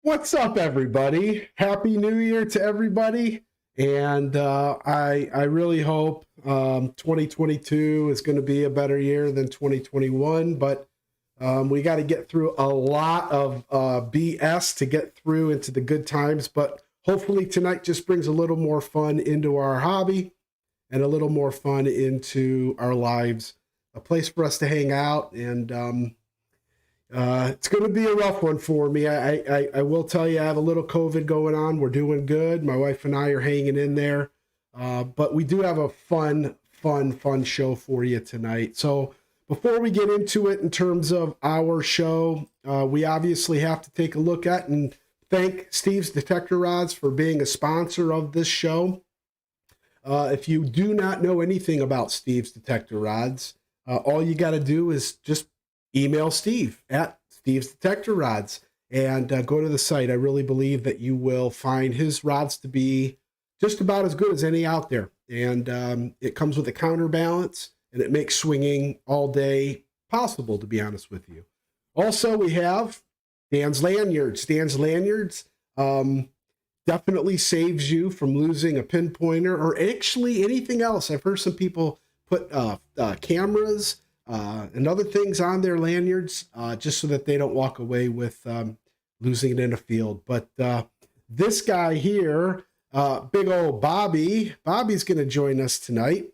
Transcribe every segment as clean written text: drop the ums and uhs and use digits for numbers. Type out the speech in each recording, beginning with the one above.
What's up, everybody? Happy New Year to everybody. And I really hope 2022 is going to be a better year than 2021. But we got to get through a lot of BS to get through into the good times. But hopefully tonight just brings a little more fun into our hobby and a little more fun into our lives. A place for us to hang out, and it's going to be a rough one for me. I will tell you, I have a little COVID going on. We're doing good. My wife and I are hanging in there. But we do have a fun show for you tonight. So before we get into it in terms of our show, we obviously have to take a look at and thank Steve's Detector Rods for being a sponsor of this show. If you do not know anything about Steve's Detector Rods, all you got to do is just email Steve at Steve's Detector Rods and go to the site. I really believe that you will find his rods to be just about as good as any out there. And it comes with a counterbalance, and it makes swinging all day possible, to be honest with you. Also, we have Dan's Lanyards. Dan's Lanyards definitely saves you from losing a pinpointer or actually anything else. I've heard some people put cameras and other things on their lanyards just so that they don't walk away with losing it in a field. But this guy here, big old Bobby's going to join us tonight.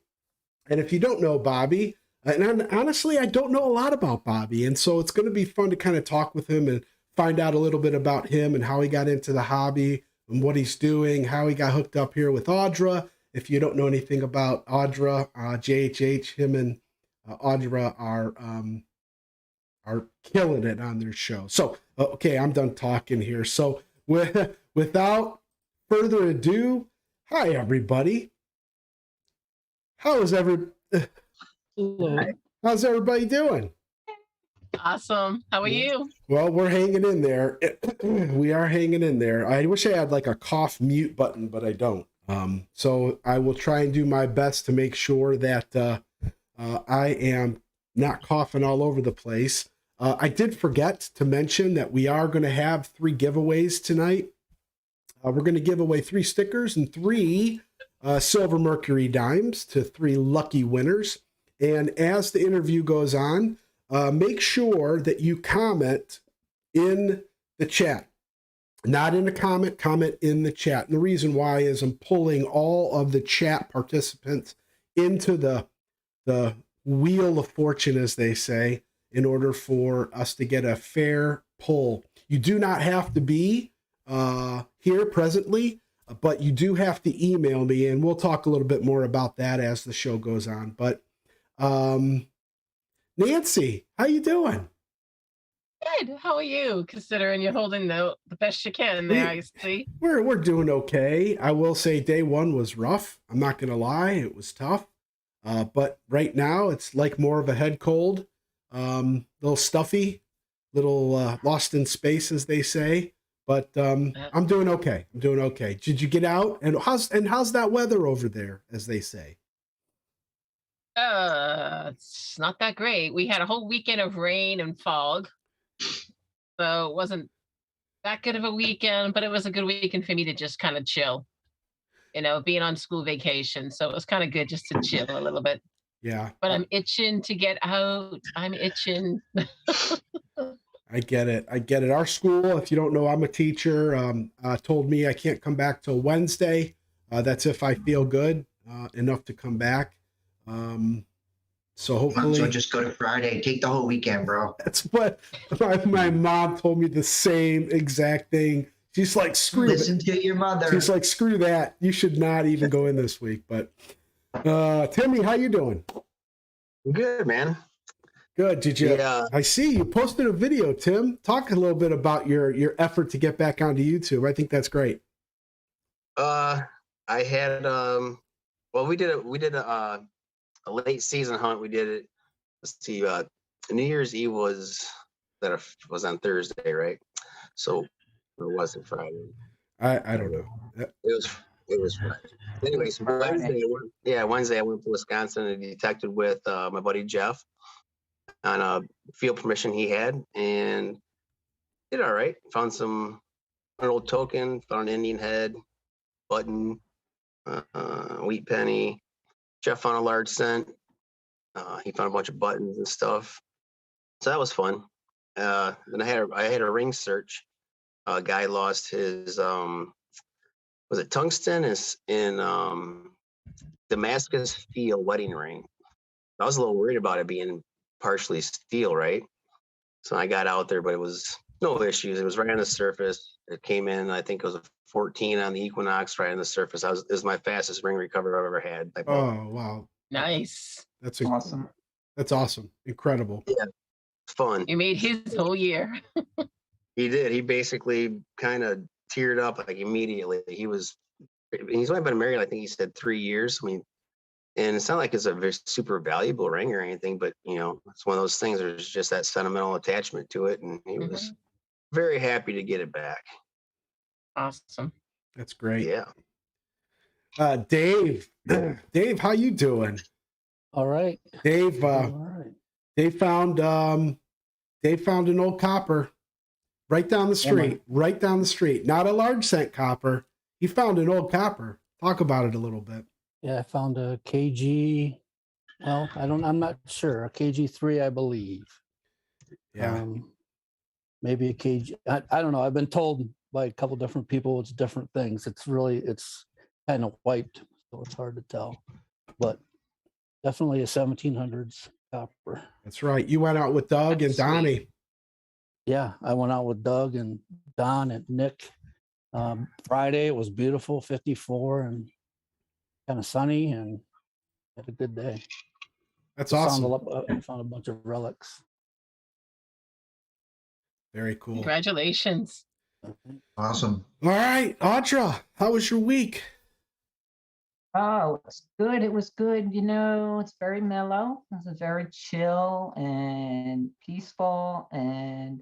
And if you don't know Bobby, and honestly, I don't know a lot about Bobby. And so it's going to be fun to kind of talk with him and find out a little bit about him and how he got into the hobby and what he's doing, how he got hooked up here with Audra. If you don't know anything about Audra, JHH, him and Audra are killing it on their show. So, okay, I'm done talking here. So, without further ado, hi everybody. How's everybody doing? Awesome. How are you? Well, we're hanging in there. We are hanging in there. I wish I had like a cough mute button, but I don't. So I will try and do my best to make sure that I am not coughing all over the place. I did forget to mention that we are going to have 3 giveaways tonight. We're going to give away 3 stickers and 3 Silver Mercury dimes to 3 lucky winners. And as the interview goes on, make sure that you comment in the chat. Not in a comment in the chat. And the reason why is I'm pulling all of the chat participants into the wheel of fortune, as they say, in order for us to get a fair pull. You do not have to be here presently, but you do have to email me, and we'll talk a little bit more about that as the show goes on. But Nancy, how you doing? Good. How are you? Considering you're holding the best you can there, I see. We're doing okay. I will say day 1 was rough. I'm not going to lie. It was tough. But right now it's like more of a head cold, little stuffy, little lost in space, as they say. But I'm doing okay. Did you get out? And how's that weather over there, as they say? It's not that great. We had a whole weekend of rain and fog, so it wasn't that good of a weekend, but it was a good weekend for me to just kind of chill. Being on school vacation, so it was kind of good just to chill a little bit. Yeah. But I'm itching to get out. I'm itching. I get it. Our school, if you don't know, I'm a teacher, told me I can't come back till Wednesday. That's if I feel good enough to come back. So hopefully, so just go to Friday, take the whole weekend, bro. That's what my mom told me, the same exact thing. She's like, screw Listen to your mother. She's like, screw that. You should not even go in this week. But Timmy, how you doing? Good, man. Good. Did you? Yeah. I see you posted a video, Tim. Talk a little bit about your effort to get back onto YouTube. I think that's great. I had well, we did a late season hunt. We did it. Let's see. New Year's Eve was on Thursday, right? So. Or was it Friday? I don't know. It was Friday. Anyways, Wednesday I went to Wisconsin and detected with my buddy Jeff on a field permission he had, and did all right. Found some an old token, found an Indian head, button, wheat penny. Jeff found a large cent. He found a bunch of buttons and stuff. So that was fun. And I had a ring search. A guy lost his was it tungsten is in Damascus steel wedding ring. I was a little worried about it being partially steel, right? So I got out there, but it was no issues. It was right on the surface. It came in, I think it was a 14 on the Equinox, right on the surface. It was my fastest ring recovery I've ever had. Oh, wow. Nice. That's Awesome. That's awesome. Incredible. Yeah, it's fun. You made his whole year. He did. He basically kind of teared up like immediately. He's only been married, I think he said 3 years. I mean, and it's not like it's a very super valuable ring or anything, but you know, it's one of those things. There's just that sentimental attachment to it, and he was very happy to get it back. Awesome. That's great. Yeah. Dave, Dave, how you doing? All right. Dave, All right. Dave found an old copper right down the street, right down the street. Not a large cent copper. He found an old copper. Talk about it a little bit. Yeah, I found a KG. Well, I'm not sure. A KG3, I believe. Yeah. Maybe a KG. I don't know. I've been told by a couple different people it's different things. It's kind of white, so it's hard to tell. But definitely a 1700s copper. That's right. You went out with Doug and That's Donnie. sweet. Yeah, I went out with Doug and Don and Nick. Friday, it was beautiful, 54 and kind of sunny, and had a good day. That's awesome. Found a bunch of relics. Very cool. Congratulations. Awesome. All right, Audra, how was your week? Oh, it was good. It was good. You know, it's very mellow. It was very chill and peaceful. And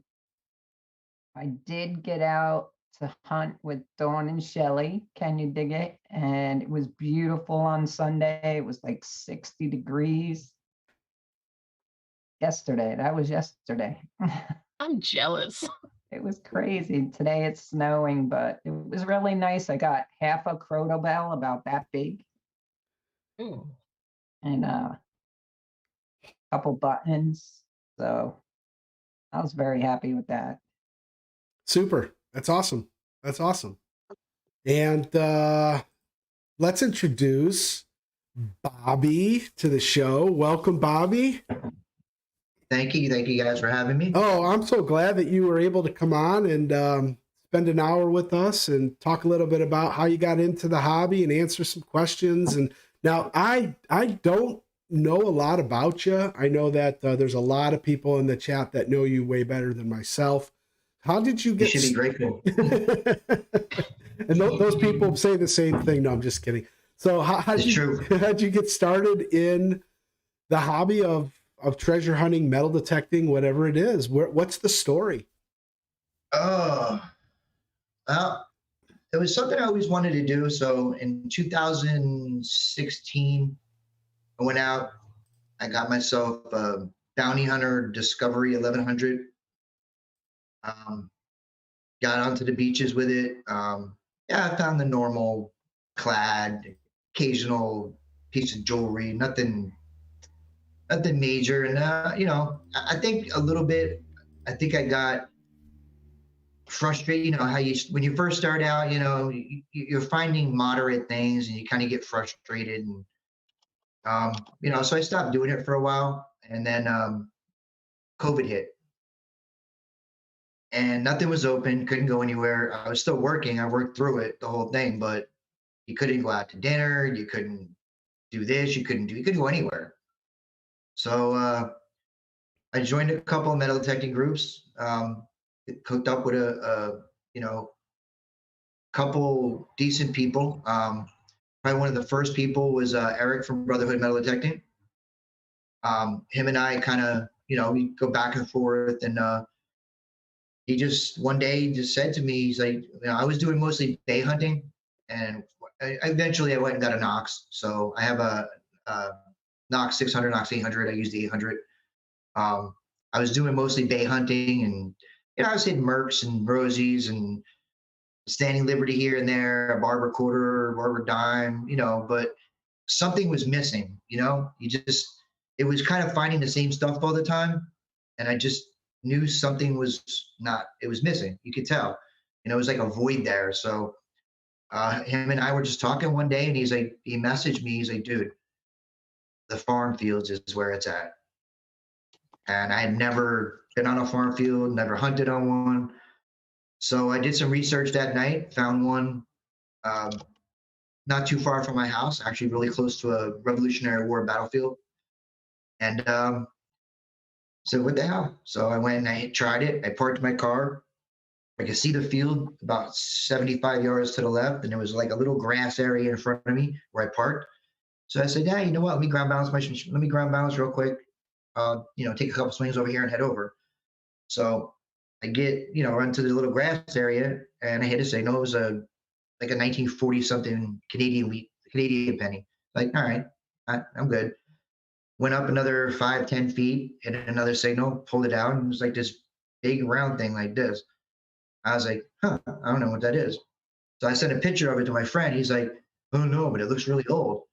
I did get out to hunt with Dawn and Shelly. Can you dig it? And it was beautiful on Sunday. It was like 60 degrees. Yesterday, that was yesterday. I'm jealous. It was crazy. Today it's snowing, but it was really nice. I got half a crotobell, about that big, Ooh. and a couple buttons. So I was very happy with that. Super. That's awesome. That's awesome. And let's introduce Bobby to the show. Welcome, Bobby. Thank you. Thank you guys for having me. Oh, I'm so glad that you were able to come on and spend an hour with us and talk a little bit about how you got into the hobby and answer some questions. And now I don't know a lot about you. I know that there's a lot of people in the chat that know you way better than myself. How did you get? You should be grateful. And those people say the same thing. No, I'm just kidding. So how'd you get started in the hobby of treasure hunting, metal detecting, whatever it is? What's the story? Oh, well, it was something I always wanted to do. So in 2016, I went out. I got myself a Bounty Hunter Discovery 1100. Got onto the beaches with it. Yeah, I found the normal clad, occasional piece of jewelry, nothing major. And you know, I think a little bit. I think I got frustrated. You know how when you first start out, you know, you're finding moderate things, and you kind of get frustrated. And you know, so I stopped doing it for a while, and then COVID hit. And nothing was open, couldn't go anywhere. I was still working. I worked through it, the whole thing, but you couldn't go out to dinner. You couldn't do this. You couldn't go anywhere. So I joined a couple of metal detecting groups, hooked up with a you know, couple decent people. Probably one of the first people was Eric from Brotherhood Metal Detecting. Him and I kind of, you know, we go back and forth, and he just one day just said to me, he's like, you know, I was doing mostly bay hunting, and eventually I went and got a Knox. So I have a Knox 600, Knox 800. I use the 800. I was doing mostly bay hunting, and you know, I was hitting Mercs and Rosies and Standing Liberty here and there, a bar recorder, barber dime, but something was missing, it was kind of finding the same stuff all the time. And I just knew something was not, it was missing. You could tell, it was like a void there. So him and I were just talking one day and he messaged me. He's like, dude, the farm fields is where it's at. And I had never been on a farm field, never hunted on one. So I did some research that night, found one not too far from my house, actually really close to a Revolutionary War battlefield. And so what the hell? So I went and I tried it. I parked my car. I could see the field about 75 yards to the left, and there was like a little grass area in front of me where I parked. So I said, yeah, you know what? Let me ground balance real quick. Take a couple swings over here and head over. So I get, run to the little grass area, and I hit a signal. It was like a 1940 something Canadian penny. Like, all right, I'm good. Went up another 5-10 feet, hit another signal, pulled it out, and it was like this big round thing like this. I was like, I don't know what that is. So I sent a picture of it to my friend. He's like, oh no, but it looks really old.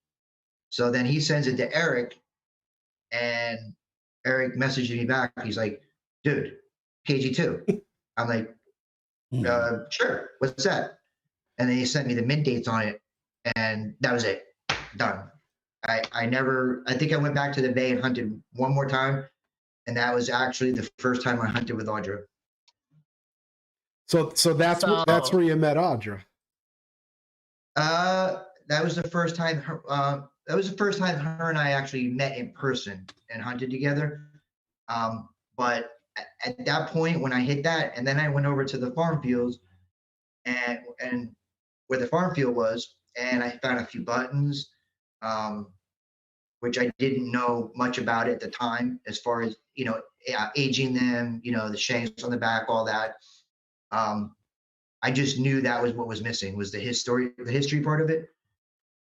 So then he sends it to Eric, and Eric messaged me back. He's like, dude, KG2. I'm like, sure, what's that? And then he sent me the mint dates on it, and that was it, done. I think I went back to the bay and hunted one more time, and that was actually the first time I hunted with Audra. So that's where you met Audra. That was the first time her and I actually met in person and hunted together. But at that point, when I hit that, and then I went over to the farm fields, and where the farm field was, and I found a few buttons, which I didn't know much about at the time, as far as aging them, the shanks on the back, all that. I just knew that was what was missing, was the history part of it.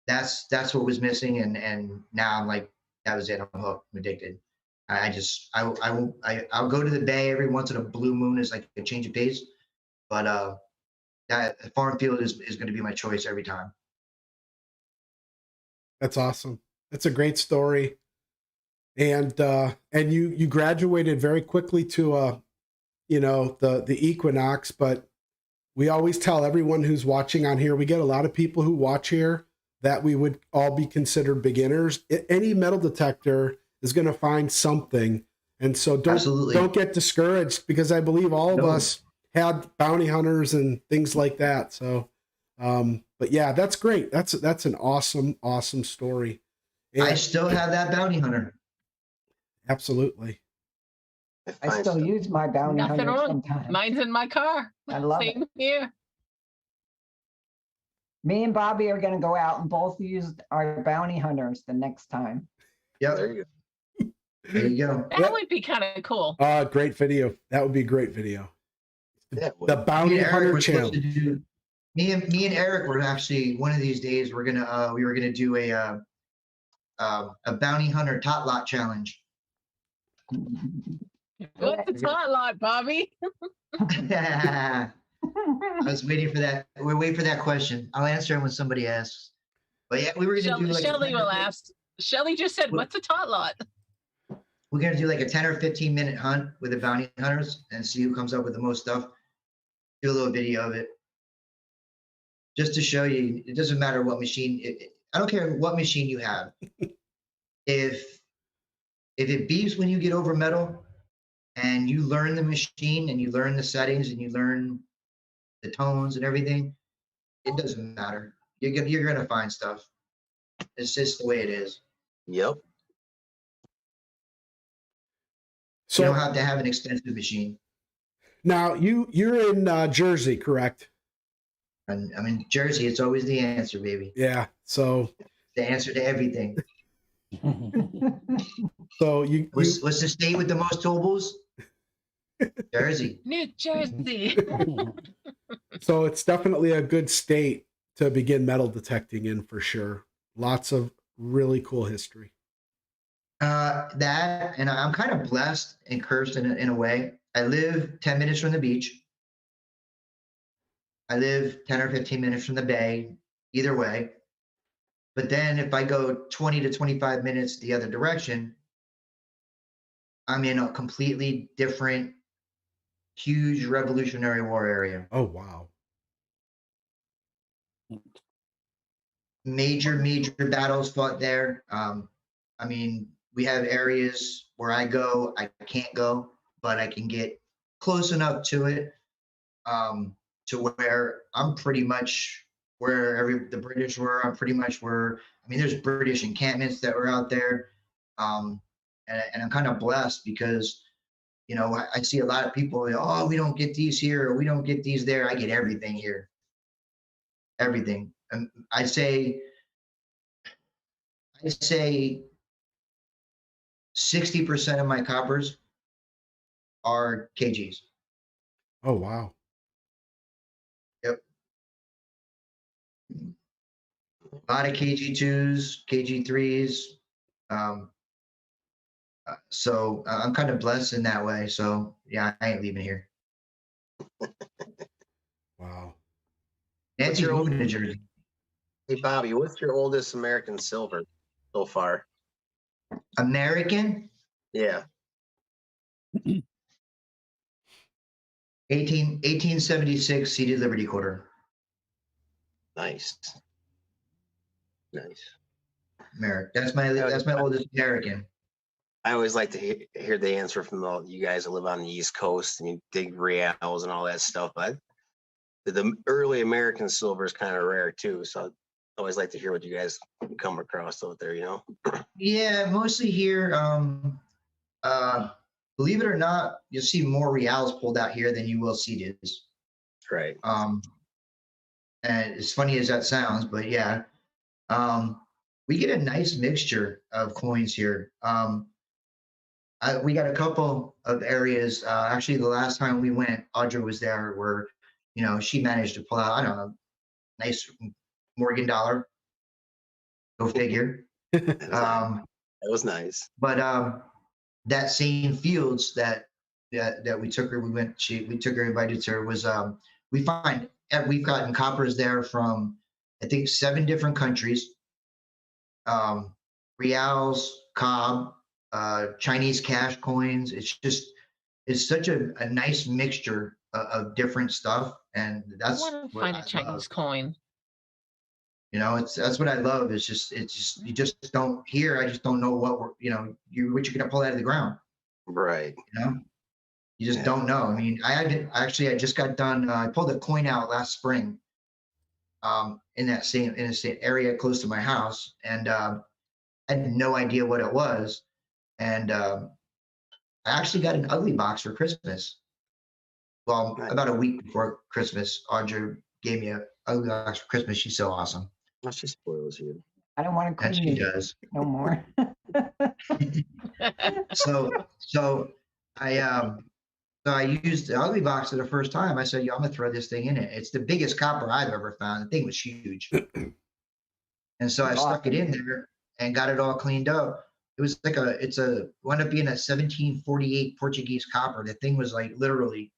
That's what was missing, and now I'm like, that was it. I'm hooked. I'm addicted. I'll go to the bay every once in a blue moon as like a change of pace, but that farm field is going to be my choice every time. That's awesome. That's a great story. And you graduated very quickly to the equinox, but we always tell everyone who's watching on here, we get a lot of people who watch here that we would all be considered beginners. Any metal detector is going to find something. And so don't get discouraged, because I believe all of us had bounty hunters and things like that. So, but yeah, that's great. That's an awesome story. And I still have that bounty hunter. Absolutely. I still use my bounty Nothing hunter wrong. sometimes. Mine's in my car. I love Same it. here. Me and Bobby are going to go out and both use our bounty hunters the next time. Yep. There you go. There you go. That would be kind of cool. Great video. That would be a great video. Yeah, The bounty hunter challenge. Me and Eric were actually, one of these days we were gonna do a bounty hunter tot lot challenge. What's the spotlight, Bobby? I was waiting for that. We're waiting for that question. I'll answer it when somebody asks. But yeah, we were gonna do like Shelly will ask. Shelly just said, "What's a tot lot?" We're gonna do like a 10 or 15-minute hunt with the bounty hunters and see who comes up with the most stuff. Do a little video of it, just to show you. It doesn't matter what machine. I don't care what machine you have. If it beeps when you get over metal, and you learn the machine and you learn the settings and you learn the tones and everything, it doesn't matter. You're gonna find stuff. It's just the way it is. Yep. So you don't have to have an expensive machine. Now you're in Jersey, correct? And I'm in Jersey. It's always the answer, baby. Yeah. So the answer to everything. So what's the state with the most tollables? Jersey. New Jersey. So it's definitely a good state to begin metal detecting in, for sure. Lots of really cool history. That, and I'm kind of blessed and cursed in a way. I live 10 minutes from the beach. I live 10 or 15 minutes from the bay, either way. But then if I go 20 to 25 minutes the other direction, I'm in a completely different, huge Revolutionary War area. Oh, wow. Major battles fought there. I mean, we have areas where I can't go, but I can get close enough to it, to where I'm pretty much where the British were. I'm pretty much where, I mean, there's British encampments that were out there. And I'm kind of blessed because, I see a lot of people, oh, we don't get these here, or we don't get these there. I get everything here, everything. And I say 60% of my coppers are kgs. Oh, wow. Yep. A lot of kg2s, kg3s. So I'm kind of blessed in that way. So yeah, I ain't leaving here. Wow. Nancy's your old- moving to Jersey. Hey, Bobby, what's your oldest American silver so far? American, Yeah. 1876 seated Liberty Quarter. Nice. Nice. American. That's my oldest American. I always like to hear the answer from you guys that live on the East Coast and you dig reals and all that stuff. But the early American silver is kind of rare too. So I always like to hear what you guys come across out there, Yeah, mostly here. Believe it or not, you'll see more reals pulled out here than you will CDs. Right. And as funny as that sounds, but yeah, we get a nice mixture of coins here. We got a couple of areas. Actually, the last time we went, Audra was there, where she managed to pull out, I don't know, nice Morgan dollar. Go figure. That was nice. But that same fields that we took her, we took her, invited to her, was we've gotten coppers there from, I think, 7 different countries. Reals, cob, Chinese cash coins. It's such a nice mixture of different stuff, and I that's want to what find I a Chinese love. coin. That's what I love. It's just you just don't hear. I just don't know what what you're gonna pull out of the ground. Right. You just don't know. I mean, I just got done. I pulled a coin out last spring, in the same area close to my house, and I had no idea what it was. And I actually got an ugly box for Christmas. Well, Nice. about a week before Christmas, Audra gave me an ugly box for Christmas. She's so awesome. Well, she spoils you. I don't want to And clean she it does. no more. So I used the ugly box for the first time. I said, "Yo, I'm gonna throw this thing in it." It's the biggest copper I've ever found. The thing was huge, and so I That's stuck it awesome. in there and got it all cleaned up. It was like wound up being a 1748 Portuguese copper. The thing was like literally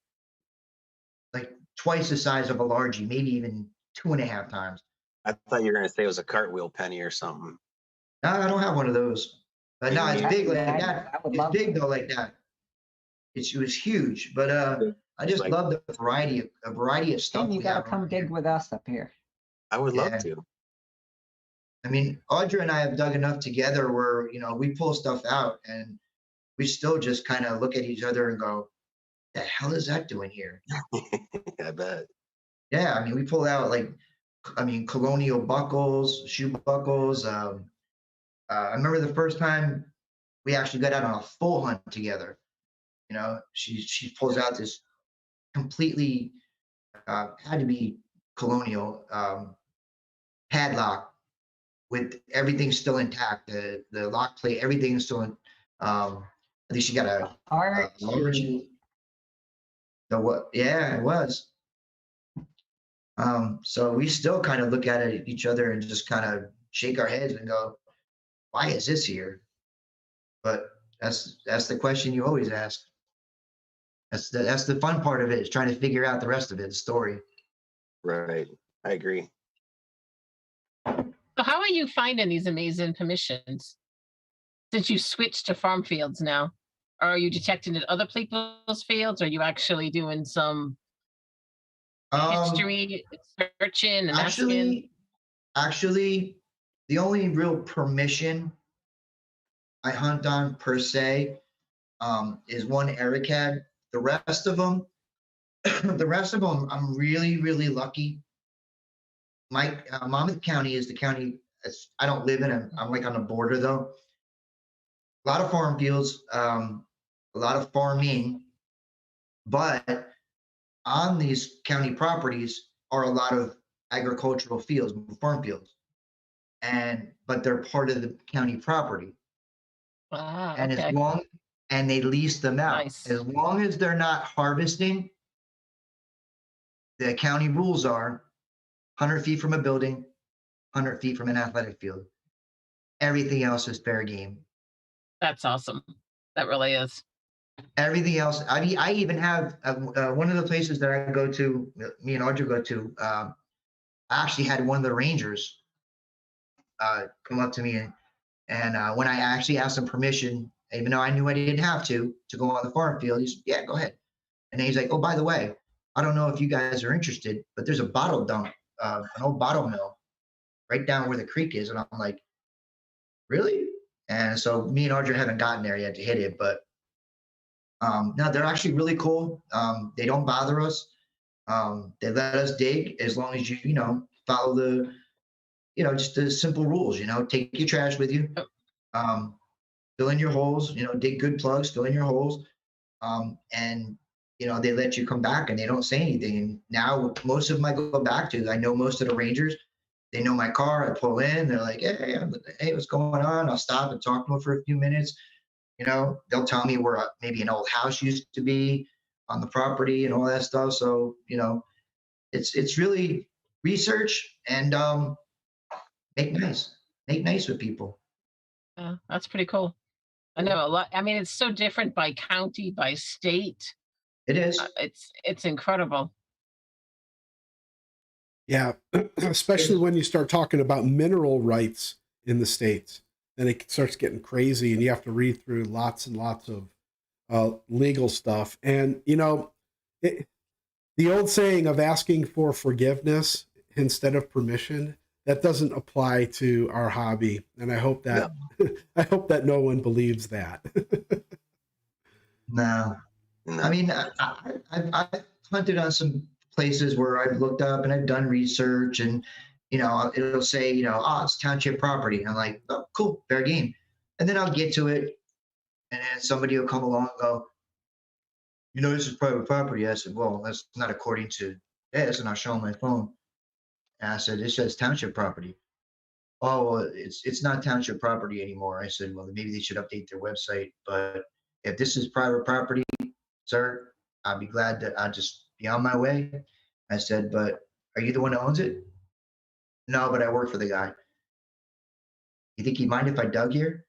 like twice the size of a largie, maybe even 2.5 times. I thought you were gonna say it was a cartwheel penny or something. No, I don't have one of those. But no, it's That'd big be like nice. that. I would It's love big to. though like that. It was huge, but I just Like- love the variety of stuff. And you we gotta have come around dig here. with us up here. I would love Yeah. to. I mean, Audra and I have dug enough together where we pull stuff out and we still just kind of look at each other and go, "The hell is that doing here?" I bet. Yeah, I mean, we pull out colonial buckles, shoe buckles. I remember the first time we actually got out on a full hunt together. She pulls out this completely had to be colonial padlock with everything still intact. The lock plate, everything is still in. I think she got a large. Archie. The what? Yeah, it was. So we still kind of look at each other and just kind of shake our heads and go, "Why is this here?" But that's the question you always ask. That's the fun part of it, is trying to figure out the rest of it, the story. Right. I agree. So how are you finding these amazing permissions since you switched to farm fields now? Are you detecting it other people's fields? Are you actually doing some Um, history searching and asking? actually, actually, the only real permission I hunt on per se is one Eric had. The rest of them, the rest of them, I'm really, really lucky. My Monmouth County is the county. I don't live in it. I'm like on the border though. A lot of farm fields, a lot of farming, but on these county properties are a lot of agricultural fields, farm fields, and but they're part of the county property. Ah, And as okay. long and they lease them out, Nice. as long as they're not harvesting, the county rules are 100 feet from a building, 100 feet from an athletic field. Everything else is fair game. That's awesome. That really is. Everything else, I mean, I even have one of the places that I go to, me and Audrey go to. I actually had one of the rangers come up to me and when I actually asked him permission, even though I knew I didn't have to go on the farm field, he's yeah, go ahead. And then he's like, oh, by the way, I don't know if you guys are interested, but there's a bottle dump, an old bottle mill right down where the creek is. And I'm like, really? And so me and Audrey haven't gotten there yet to hit it, but no, they're actually really cool. They don't bother us. They let us dig as long as you know, follow the, just the simple rules, take your trash with you, um, fill in your holes, dig good plugs, fill in your holes. And, they let you come back and they don't say anything. And now most of them I go back to, I know most of the rangers, they know my car. I pull in, they're like, hey, what's going on? I'll stop and talk to them for a few minutes. They'll tell me where maybe an old house used to be on the property and all that stuff. So, it's really research and make nice, make nice with people. Yeah, that's pretty cool. I know a lot. I mean, it's so different by county, by state. It is. It's incredible. Yeah, especially when you start talking about mineral rights in the states, then it starts getting crazy, and you have to read through lots and lots of legal stuff. And the old saying of asking for forgiveness instead of permission, that doesn't apply to our hobby, and I hope that I hope that no one believes that. No, I mean, I've hunted on some places where I've looked up and I've done research, and it'll say, oh, it's township property. And I'm like, oh, cool, fair game. And then I'll get to it, and then somebody will come along and go, this is private property. I said, well, that's not according to this, and I'll show them my phone. And I said, it says township property. Oh, well, it's not township property anymore. I said, well, maybe they should update their website. But if this is private property, sir, I'll be glad that I'll just be on my way. I said, but are you the one that owns it? No, but I work for the guy. You think he'd mind if I dug here?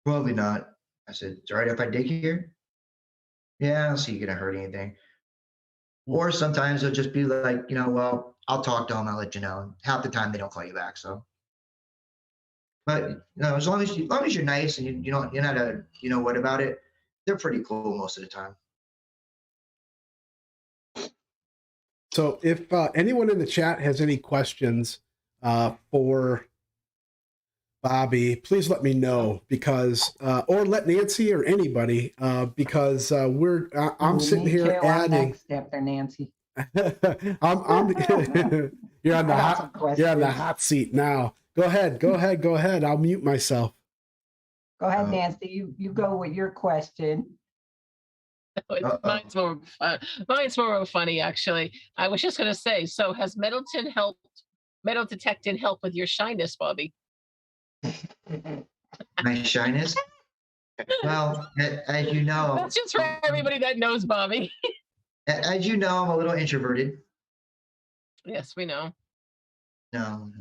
Probably not. I said, it's all right if I dig here? Yeah, I don't see you gonna hurt anything. Or sometimes they'll just be like, well, I'll talk to them, I'll let you know. Half the time they don't call you back. So but as long as you're nice and you're not a what about it, they're pretty cool most of the time. So if anyone in the chat has any questions for Bobby, please let me know, because or let Nancy or anybody, because I'm sitting here adding. Next after Nancy. I'm you're on the hot seat now. Go ahead. I'll mute myself. Go ahead, Nancy. You go with your question. Mine's more funny, actually. I was just going to say, so has metal detecting help with your shyness, Bobby? My shyness? Well, as you know, that's just for everybody that knows Bobby. As you know, I'm a little introverted. Yes, we know. No.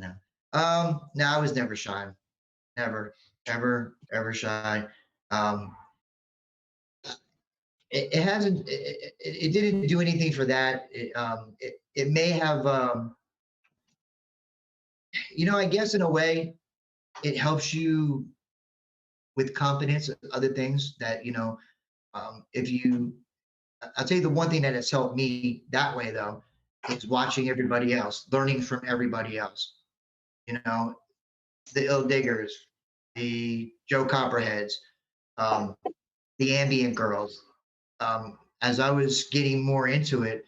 I was never shy. Never, ever shy. It hasn't. It didn't do anything for that. it may have, I guess in a way, it helps you with confidence, other things that, if you, I'll tell you the one thing that has helped me that way though, is watching everybody else, learning from everybody else. The ill diggers, the Joe Copperheads, um, the ambient girls. As I was getting more into it,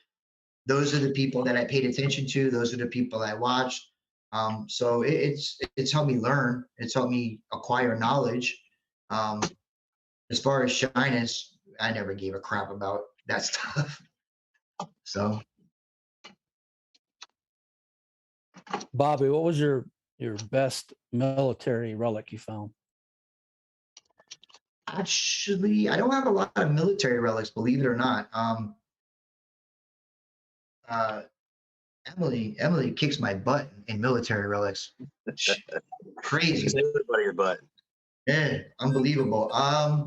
those are the people that I paid attention to. Those are the people I watched. So it's helped me learn. It's helped me acquire knowledge. Um, as far as shyness, I never gave a crap about that stuff. So Bobby, what was your best military relic you found? actually, I don't have a lot of military relics, believe it or not. Uh, Emily kicks my butt in military relics. Crazy. Kicks everybody your butt. Yeah, unbelievable. I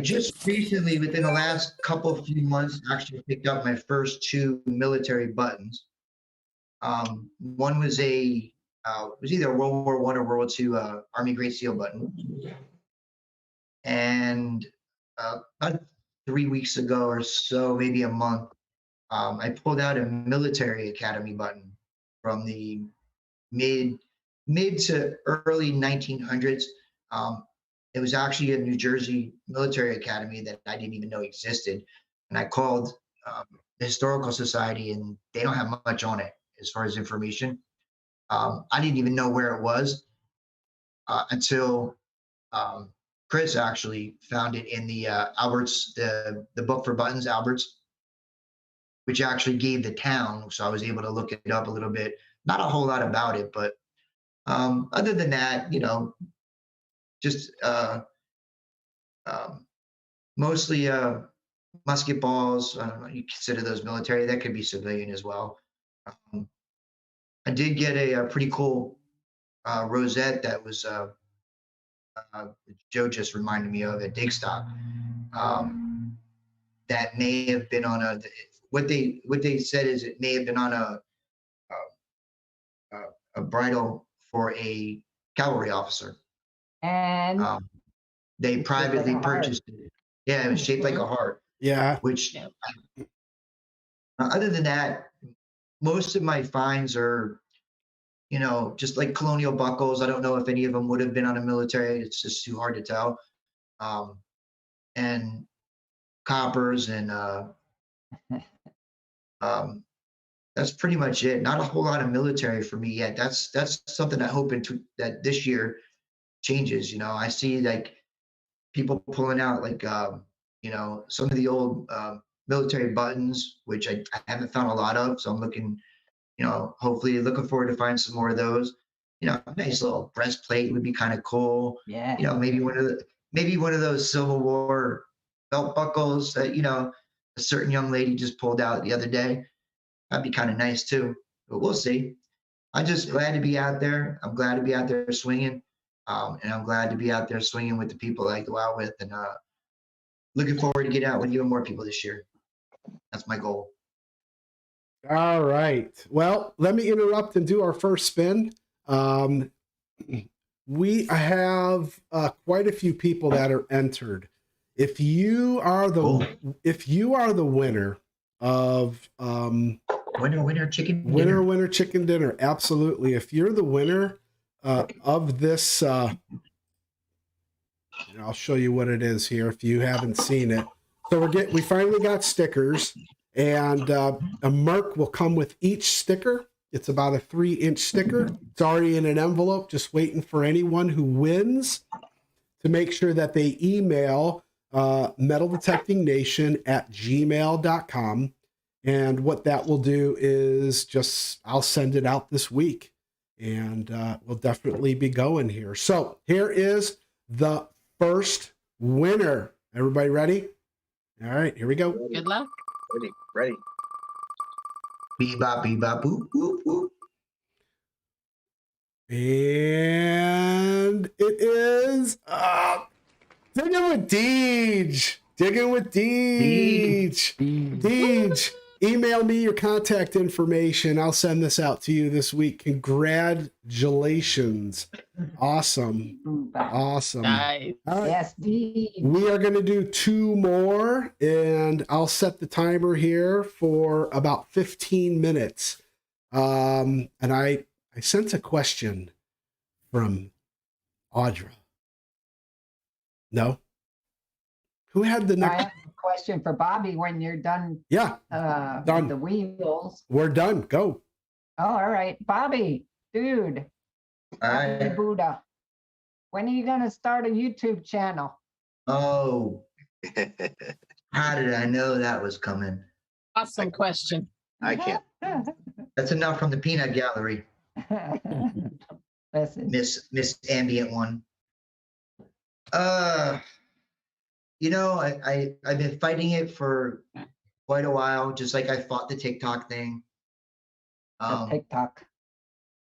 just recently, within the last couple of few months, actually picked up my first two military buttons. One was was either a World War I or World War II Army Great Seal button. And about 3 weeks ago or so, maybe a month, I pulled out a military academy button from the mid to early 1900s. It was actually a New Jersey military academy that I didn't even know existed. And I called the Historical Society, and they don't have much on it as far as information. I didn't even know where it was until Chris actually found it in the Alberts, the book for buttons, Alberts, which actually gave the town. So I was able to look it up a little bit. Not a whole lot about it, but other than that, just mostly musket balls. I don't know, you consider those military. That could be civilian as well. I did get a pretty cool rosette that was Joe just reminded me of at Dig Stop. That may have been on what they said is it may have been on a bridle for a cavalry officer. And They privately purchased it. Yeah, it was shaped like a heart. Yeah. Which, other than that, most of my finds are, just like colonial buckles. I don't know if any of them would have been on a military. It's just too hard to tell. And coppers and that's pretty much it. Not a whole lot of military for me yet. That's something I hope that this year changes. I see like people pulling out like some of the old military buttons, which I haven't found a lot of. So I'm looking, hopefully looking forward to find some more of those. A nice little breastplate would be kind of cool. yeah, Maybe one of those Civil War belt buckles that a certain young lady just pulled out the other day. That'd be kind of nice too. But we'll see. I'm just glad to be out there. I'm glad to be out there swinging. And I'm glad to be out there swinging with the people I go out with, and looking forward to get out with even more people this year. That's my goal. All right. Well, let me interrupt and do our first spin. We have quite a few people that are entered. If you are the winner of winner chicken dinner, absolutely. If you're the winner of this, I'll show you what it is here if you haven't seen it. So we finally got stickers, and a mark will come with each sticker. It's about a 3-inch sticker. It's already in an envelope, just waiting for anyone who wins to make sure that they email metaldetectingnation@gmail.com. And what that will do is I'll send it out this week, and we'll definitely be going here. So here is the first winner. Everybody ready? All right, here we go. Good luck. Ready. Bebop, bebop, boop, boop, boop. And it is Digging with Deej. Deej. email me your contact information. I'll send this out to you this week. Congratulations. Awesome. Awesome. Nice. All right. Yes, Dee. We are going to do 2 more, and I'll set the timer here for about 15 minutes. And I sent a question from Audra. No? Who had the I next? have a question for Bobby when you're done. Yeah, done. With the wheels. We're done. Go. Oh, all right, Bobby, dude. All Bobby right. Buddha. When are you gonna start a YouTube channel? Oh, how did I know that was coming? Awesome question. I can't. That's enough from the peanut gallery, Listen, Miss Ambient One. You know, I've been fighting it for quite a while, just like I fought the TikTok thing. the TikTok.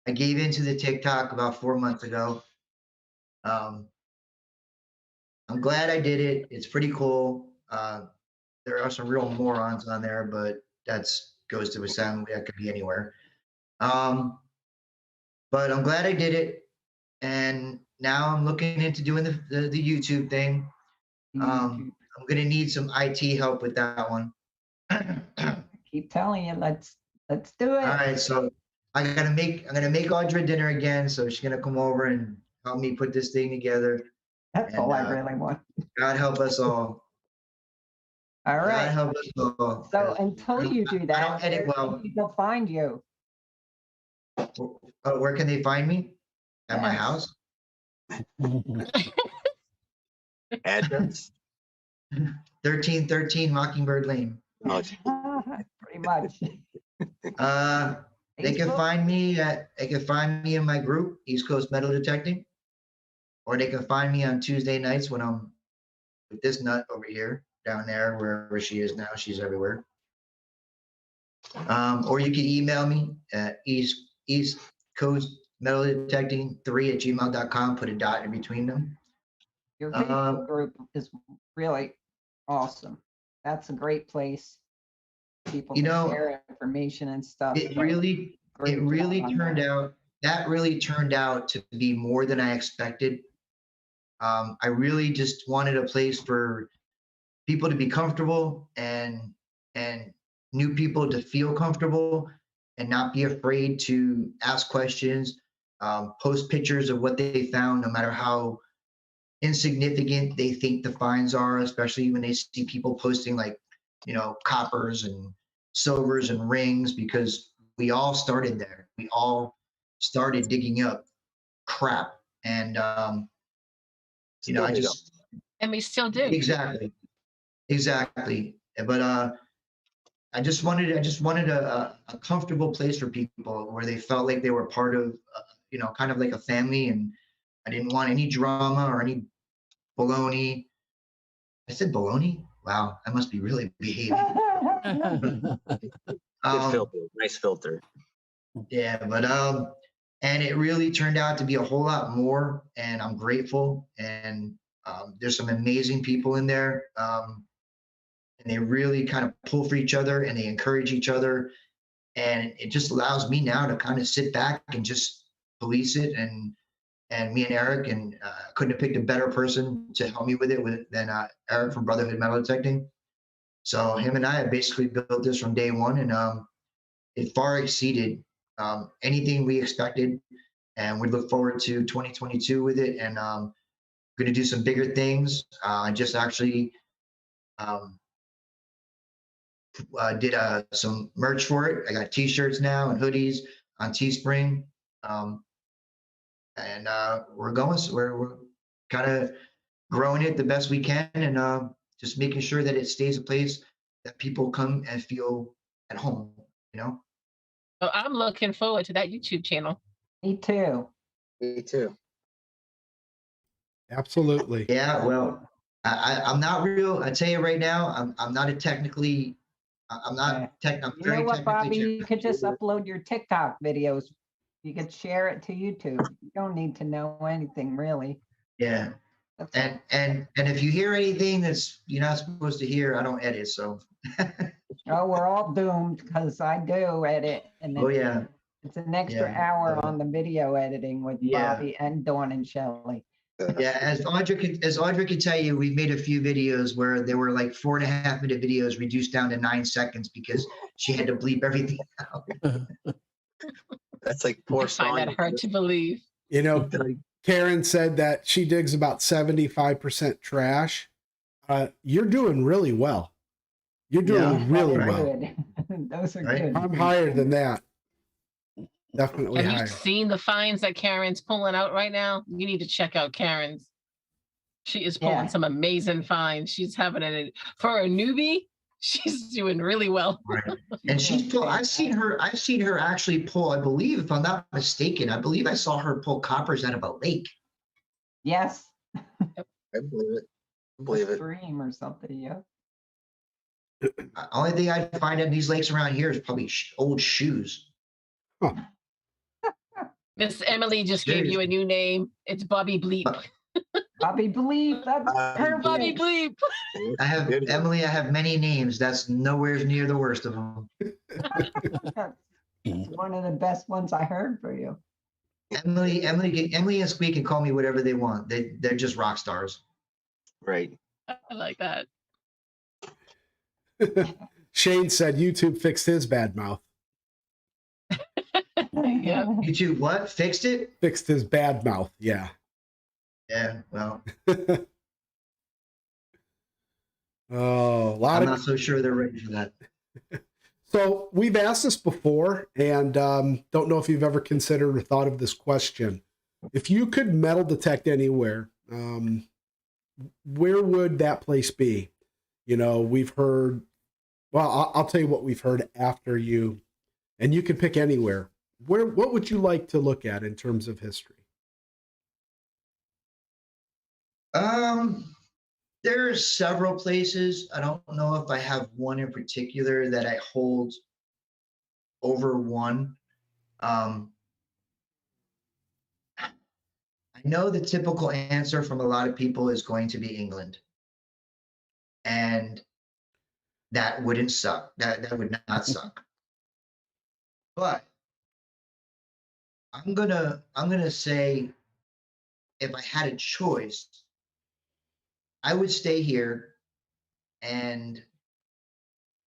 I gave into the TikTok about 4 months ago. I'm glad I did it. It's pretty cool. There are some real morons on there, but that's goes to a sound that could be anywhere. But I'm glad I did it, and now I'm looking into doing the YouTube thing. I'm gonna need some IT help with that one. Keep telling you, let's do it. All right, so I'm gonna make Audra dinner again. So she's gonna come over and help me put this thing together. That's and, all I really want. God help us all. All God right. help us all. So until you do I that, don't edit where well. can people find you? Where can they find me? At my Yes. house? Address? 1313 Mockingbird Lane. Oh, Pretty much. They can Facebook? find me in my group, East Coast Metal Detecting, or they can find me on Tuesday nights when I'm with this nut over here, down there, wherever she is now. She's everywhere. Or you can email me at East Coast Metal Detecting 3@gmail.com. Put a dot in between them. Your Facebook group is really awesome. That's a great place. People You can know, share information and stuff. It really Great job on turned that. out. That really turned out to be more than I expected. I really just wanted a place for people to be comfortable and new people to feel comfortable and not be afraid to ask questions, post pictures of what they found, no matter how insignificant they think the finds are, especially when they see people posting like, coppers and silvers and rings, because we all started there. We all started digging up crap. And, I Still do. just, And we still do. exactly. But I just wanted a comfortable place for people where they felt like they were part of, kind of like a family. And I didn't want any drama or any baloney. I said baloney? Wow, I must be really behaving. Good filter. Nice filter. Yeah, but and it really turned out to be a whole lot more, and I'm grateful. And there's some amazing people in there, and they really kind of pull for each other and they encourage each other, and it just allows me now to kind of sit back and just police it. And me and Eric, and couldn't have picked a better person to help me with it than Eric from Brotherhood Metal Detecting. So him and I have basically built this from day one, and it far exceeded anything we expected. And we look forward to 2022 with it, and going to do some bigger things. I just actually did some merch for it. I got T-shirts now and hoodies on Teespring, and we're going. So we're kind of growing it the best we can, and just making sure that it stays a place that people come and feel at home. So I'm looking forward to that YouTube channel. Me too. Me too. Absolutely. Yeah, well, I'm not real. I tell you right now, I'm not a technically. I'm not tech. I'm You very know what, technically Bobby? You could just challenged. upload your TikTok videos. You could share it to YouTube. You don't need to know anything really. Yeah, That's all. and if you hear anything that's you're not supposed to hear, I don't edit. So Oh, we're all doomed because I do edit, and Oh yeah, it's an extra Yeah, hour uh, on the video editing with yeah. Bobby and Dawn and Shelley. Yeah, as Audra could tell you, we've made a few videos where they were like 4.5 minute videos reduced down to 9 seconds because she had to bleep everything out. That's like I poor find that Sonya. hard to believe. You know, Karen said that she digs about 75% trash. You're doing really well. You're doing Yeah, really right. well. Good. Those are Right. good. I'm higher than that. Definitely Have you higher. seen the finds that Karen's pulling out right now? You need to check out Karen's. She is pulling Yeah. some amazing finds. She's having it for a newbie. She's doing really well. Right. And she's pulled. I've seen her actually pull. I believe, if I'm not mistaken, I believe I saw her pull coppers out of a lake. Yes. I believe it. I A believe it. stream or something. Yeah. Only thing I find in these lakes around here is probably old shoes. Miss Emily just gave you a new name. It's Bobby Bleep. Bobby Bleep. That's perfect. Bobby Bleep. I have Emily. I have many names. That's nowhere near the worst of them. It's one of the best ones I heard for you. Emily and Squeak can call me whatever they want. They're just rock stars. Right. I like that. Shane said YouTube fixed his bad mouth. Yeah. YouTube what? Fixed it? Fixed his bad mouth. Yeah. Yeah. Well, Oh, a lot I'm of. not so sure they're ready for that. So we've asked this before, and don't know if you've ever considered or thought of this question. If you could metal detect anywhere, where would that place be? You know, we've heard. Well, I'll tell you what we've heard after you, and you can pick anywhere. What would you like to look at in terms of history? There's several places. I don't know if I have one in particular that I hold over one. I know the typical answer from a lot of people is going to be England. And that wouldn't suck. That would not suck. But I'm gonna say if I had a choice, I would stay here and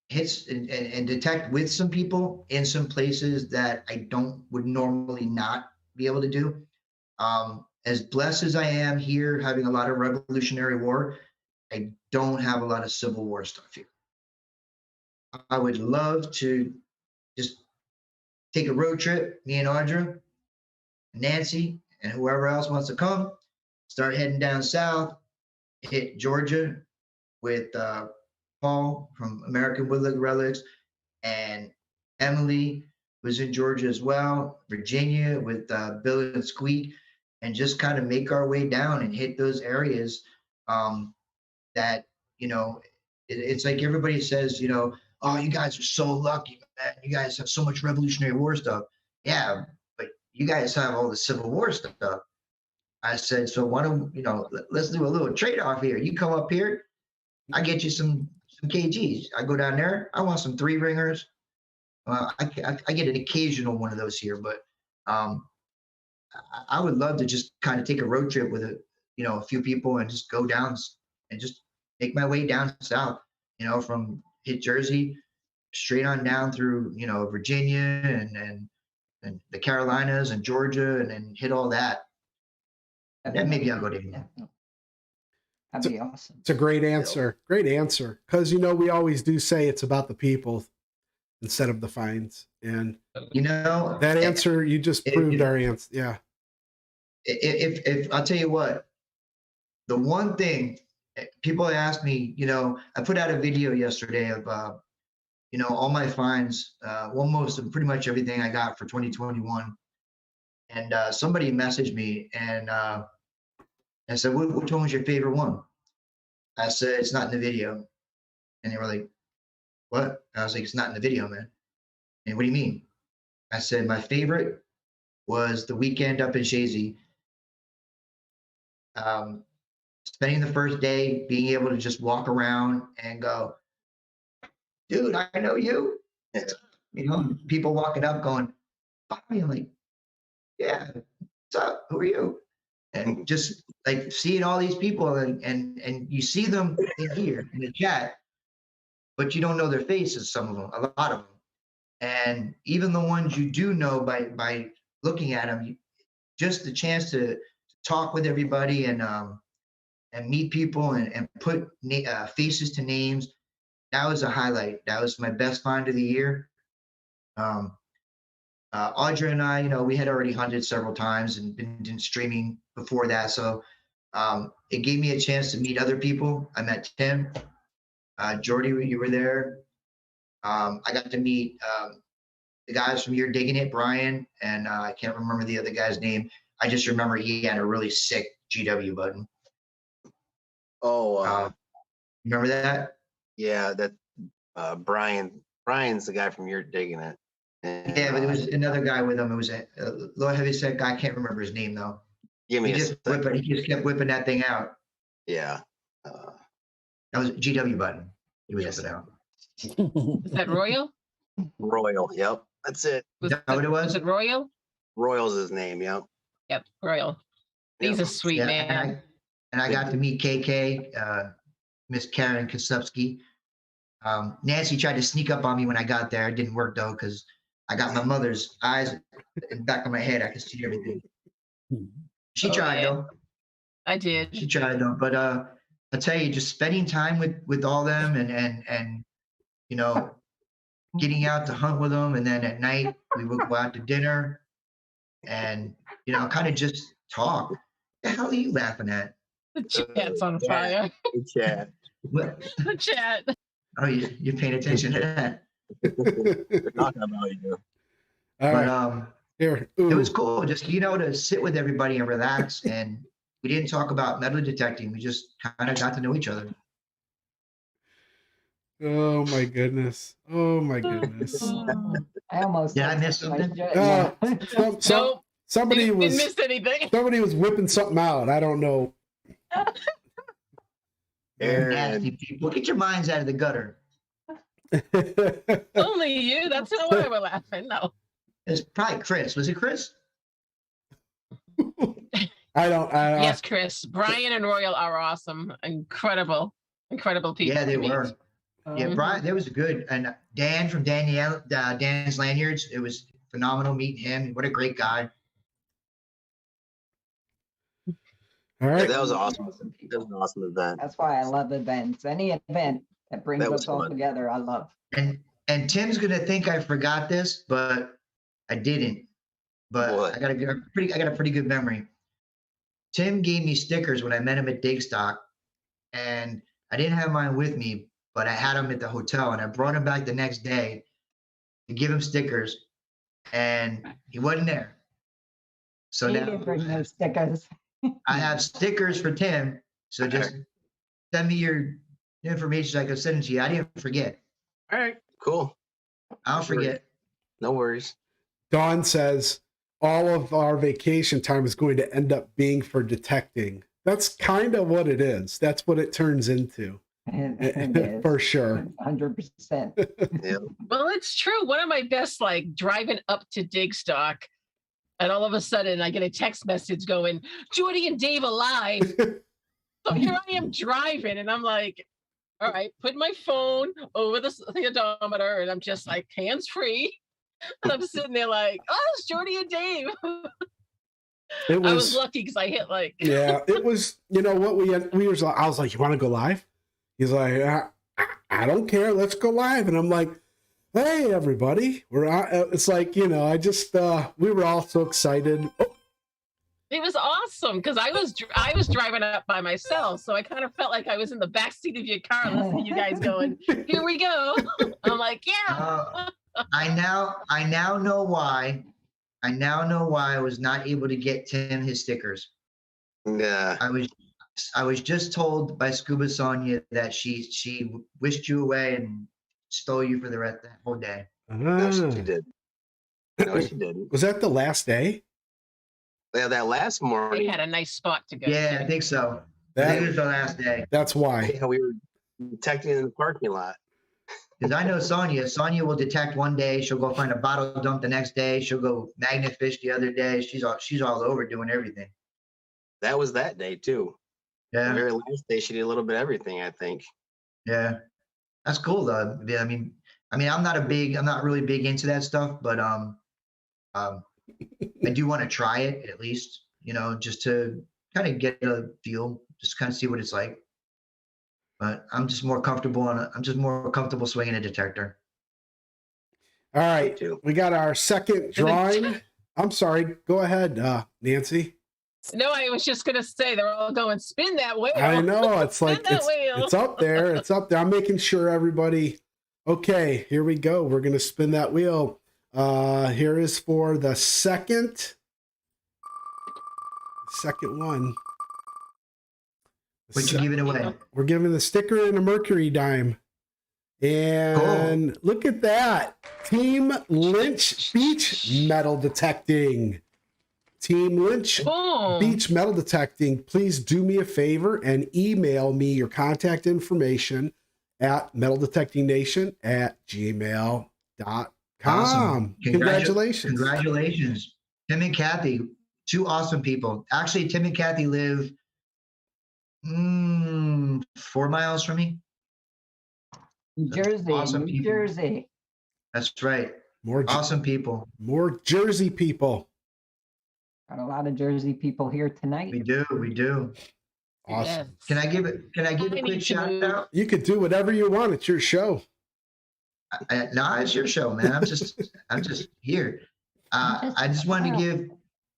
and detect with some people in some places that I would normally not be able to do. As blessed as I am here, having a lot of Revolutionary War, I don't have a lot of Civil War stuff here. I would love to just take a road trip, me and Audra, Nancy, and whoever else wants to come, start heading down south, hit Georgia with Paul from American Woodland Relics, and Emily was in Georgia as well, Virginia with Bill and Squeak, and just kind of make our way down and hit those areas that, it's like everybody says, oh, you guys are so lucky, man. You guys have so much Revolutionary War stuff. Yeah, but you guys have all the Civil War stuff. I said, so why don't, let's do a little trade-off here. You come up here, I get you some kgs. I go down there, I want some 3-ringers. I get an occasional one of those here, but I would love to just kind of take a road trip with a few people and just go down and just make my way down south, from hit Jersey straight on down through, Virginia and the Carolinas and Georgia, and then hit all that. And then maybe I'll go to England. That'd be awesome. It's a great answer. Great answer. Because, we always do say it's about the people instead of the finds. And that answer, you just proved our answer. Yeah. If I'll tell you what, the one thing people ask me, I put out a video yesterday of, all my finds, almost pretty much everything I got for 2021. And somebody messaged me and I said, which one was your favorite one? I said, it's not in the video. And they were like, what? I was like, it's not in the video, man. And what do you mean? I said, my favorite was the weekend up in Shazy. Spending the first day, being able to just walk around and go, dude, I know you. You know, people walking up going, Bobby. I'm like, yeah, what's up? Who are you? And just like seeing all these people and you see them in here in the chat, but you don't know their faces, some of them, a lot of them. And even the ones you do know by looking at them, just the chance to talk with everybody and meet people and put faces to names. That was a highlight. That was my best find of the year. Audra and I, you know, we had already hunted several times and been streaming before that. So it gave me a chance to meet other people. I met Tim, Jordy, you were there. I got to meet the guys from You're Digging It, Brian, and I can't remember the other guy's name. I just remember he had a really sick GW button. Oh, Remember that? yeah, that Brian. Brian's the guy from You're Digging It. And, Yeah, but there was another guy with him. It was a low heavy set guy. I can't remember his name though. give me He a just second. he just kept whipping that thing out. Yeah. That was a GW button. He was Yes. whipping out. Is that Royal? Royal. Yep. That's it. Is that what it was? Was it Royal? Royal's his name. Yep. Yep, Royal. He's a Yep. sweet Yeah, man. and I got to meet KK, Miss Karen Kosubsky. Nancy tried to sneak up on me when I got there. It didn't work though, because I got my mother's eyes in the back of my head. I could see everything. She Oh, tried yeah. though. I did. She tried though. But I tell you, just spending time with all them and you know, getting out to hunt with them, and then at night we would go out to dinner and you know, kind of just talk. The hell are you laughing at? The chat's on Yeah. fire. Good chat. What? The chat. Oh, you're paying attention to that. They're talking about you. All But right, here. it Ooh. was cool, just you know, to sit with everybody and relax. And we didn't talk about metal detecting. We just kind of got to know each other. Oh my goodness. Oh my goodness. I almost. Did I said miss something. something? Yeah. Nope. Somebody Didn't was miss anything. somebody was whipping something out. I don't know. Aaron. Nasty people, get your minds out of the gutter. Only you. That's not why we're laughing. No. It's probably Chris. Was it Chris? I don't. Yes, Chris. Brian and Royal are awesome. Incredible people. Yeah, they to meet. were. Yeah, Brian, there was a good, and Dan from Dan's Lanyards. It was phenomenal meeting him. What a great guy. All Yeah, right. that was awesome. That was an awesome event. That's why I love events. Any event that brings That was us all fun. together, I love. And Tim's gonna think I forgot this, but I didn't. But What? I got a pretty good memory. Tim gave me stickers when I met him at Digstock, and I didn't have mine with me, but I had them at the hotel, and I brought him back the next day to give him stickers, and he wasn't there. So He now didn't bring those stickers. I have stickers for Tim. So just send me your information so I can send it to you. I didn't forget. All right. Cool. I'll forget. No worries. Dawn says all of our vacation time is going to end up being for detecting. That's kind of what it is. That's what it turns into. It is. For sure. 100%. Yeah. Well, it's true. One of my best, like driving up to Digstock, and all of a sudden I get a text message going, Jordy and Dave alive. So here I am driving, and I'm like, all right, put my phone over the odometer, and I'm just like hands free. And I'm sitting there like, oh, it's Jordy and Dave. It I was was lucky because I hit like, yeah, it was, you know what, we was I was like, you want to go live? He's like, I don't care, let's go live. And I'm like, hey everybody, we're out. It's like, you know, I just we were all so excited. Oh, it was awesome because I was driving up by myself, so I kind of felt like I was in the back seat of your car listening to you guys going, here we go. I'm like, yeah. I now know why. I now know why I was not able to get Tim his stickers. Yeah. I was just told by Scuba Sonia that she wished you away and stole you for the rest of that whole day. No, she ah. did. No, she didn't. Was that the last day? Yeah, that last We morning. had a nice spot to go Yeah, I to. think so. I think it That, was the last day. that's why. Yeah, we were detecting in the parking lot. Because I know Sonia. Sonia will detect one day. She'll go find a bottle dump the next day. She'll go magnet fish the other day. She's all over doing everything. That was that day too. The Yeah, very last day, she did a little bit of everything, I think. yeah. That's cool though. Yeah, I'm not really big into that stuff, but I do want to try it at least, just to kind of get a feel, just kind of see what it's like. But I'm just more comfortable swinging a detector. All Me right, too. we got our second drawing. I'm sorry. Go ahead, Nancy. No, I was just gonna say they're all going spin that wheel. I know it's like Spin that wheel. it's up there. It's up there. I'm making sure everybody. Okay, here we go. We're gonna spin that wheel. Here is for the second one. What you giving away? We're giving the sticker and a Mercury dime. And look at that. Team Lynch Beach Metal Detecting. Team Lynch Boom. Beach Metal Detecting. Please do me a favor and email me your contact information at metaldetectingnation@gmail.com. Awesome. Congratulations. Congratulations. Tim and Kathy, two awesome people. Actually, Tim and Kathy live 4 miles from me. New Jersey, Awesome New people. Jersey. That's right. More Awesome people. More Jersey people. Got a lot of Jersey people here tonight. We do. Awesome. Yes. Can I give a I quick need to shout move. out? You could do whatever you want. It's your show. No, it's your show, man. I'm just here. I just wanted to give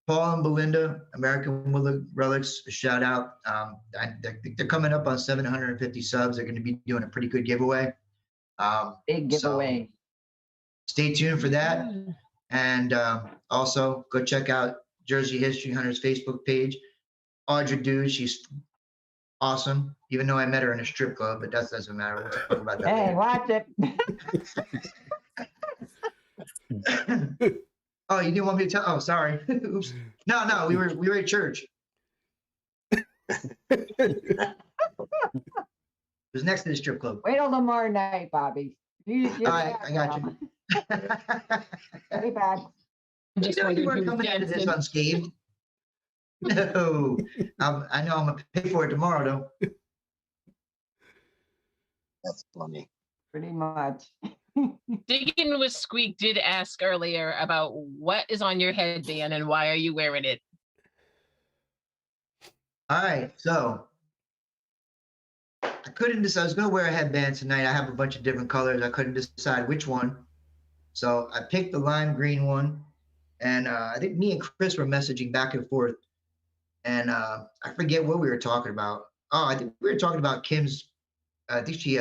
Paul and Belinda, American Relics, a shout out. They're coming up on 750 subs. They're going to be doing a pretty good giveaway. Big giveaway. So stay tuned for that. And also go check out Jersey History Hunters Facebook page. Audra Dude, she's awesome. Even though I met her in a strip club, but that doesn't matter. We'll talk about that Hey, later. watch it. Oh, you didn't want me to tell? Oh, sorry. Oops. No, we were at church. It was next to the strip club. Wait till tomorrow night, Bobby. I got you. Very bad. You know you weren't coming out of this unscathed. No, I know I'm gonna pay for it tomorrow, though. That's funny. Pretty much. Digging with Squeak did ask earlier about what is on your headband and why are you wearing it? All right, so I couldn't decide. I was gonna wear a headband tonight. I have a bunch of different colors. I couldn't decide which one, so I picked the lime green one. And I think me and Chris were messaging back and forth, and I forget what we were talking about. Oh, I think we were talking about Kim's. I think she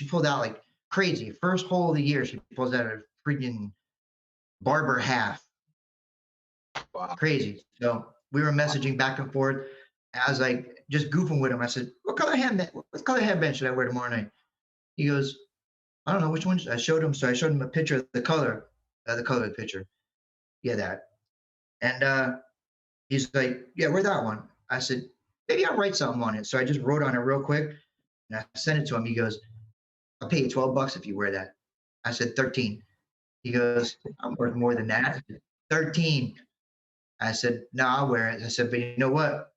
pulled out like crazy. First hole of the year, she pulls out a freaking barber half. Wow. Crazy. So we were messaging back and forth. I was like just goofing with him. I said, "What color headband should I wear tomorrow night?" He goes, "I don't know which one." I showed him. So I showed him a picture of the color of the picture. Yeah, that. And he's like, "Yeah, wear that one." I said, "Maybe I'll write something on it." So I just wrote on it real quick, and I sent it to him. He goes, "I'll pay you $12 if you wear that." I said, 13. He goes, "I'm worth more than that." I said, 13. I said, "No, I'll wear it." I said, "But you know what?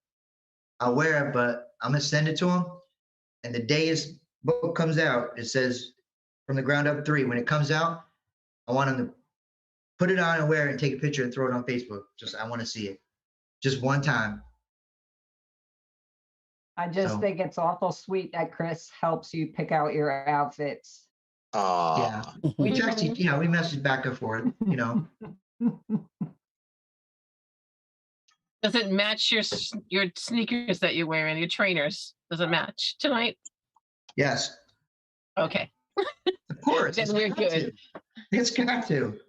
I'll wear it, but I'm gonna send it to him. And the day his book comes out, it says From the Ground Up 3. When it comes out, I want him to put it on and wear it and take a picture and throw it on Facebook. I want to see it. Just one time." I just So- think it's awful sweet that Chris helps you pick out your outfits. Oh, Yeah. We text, we message back and forth, Does it match your sneakers that you're wearing, your trainers? Does it match tonight? Yes, Okay. of course. Then we're good. It's got to.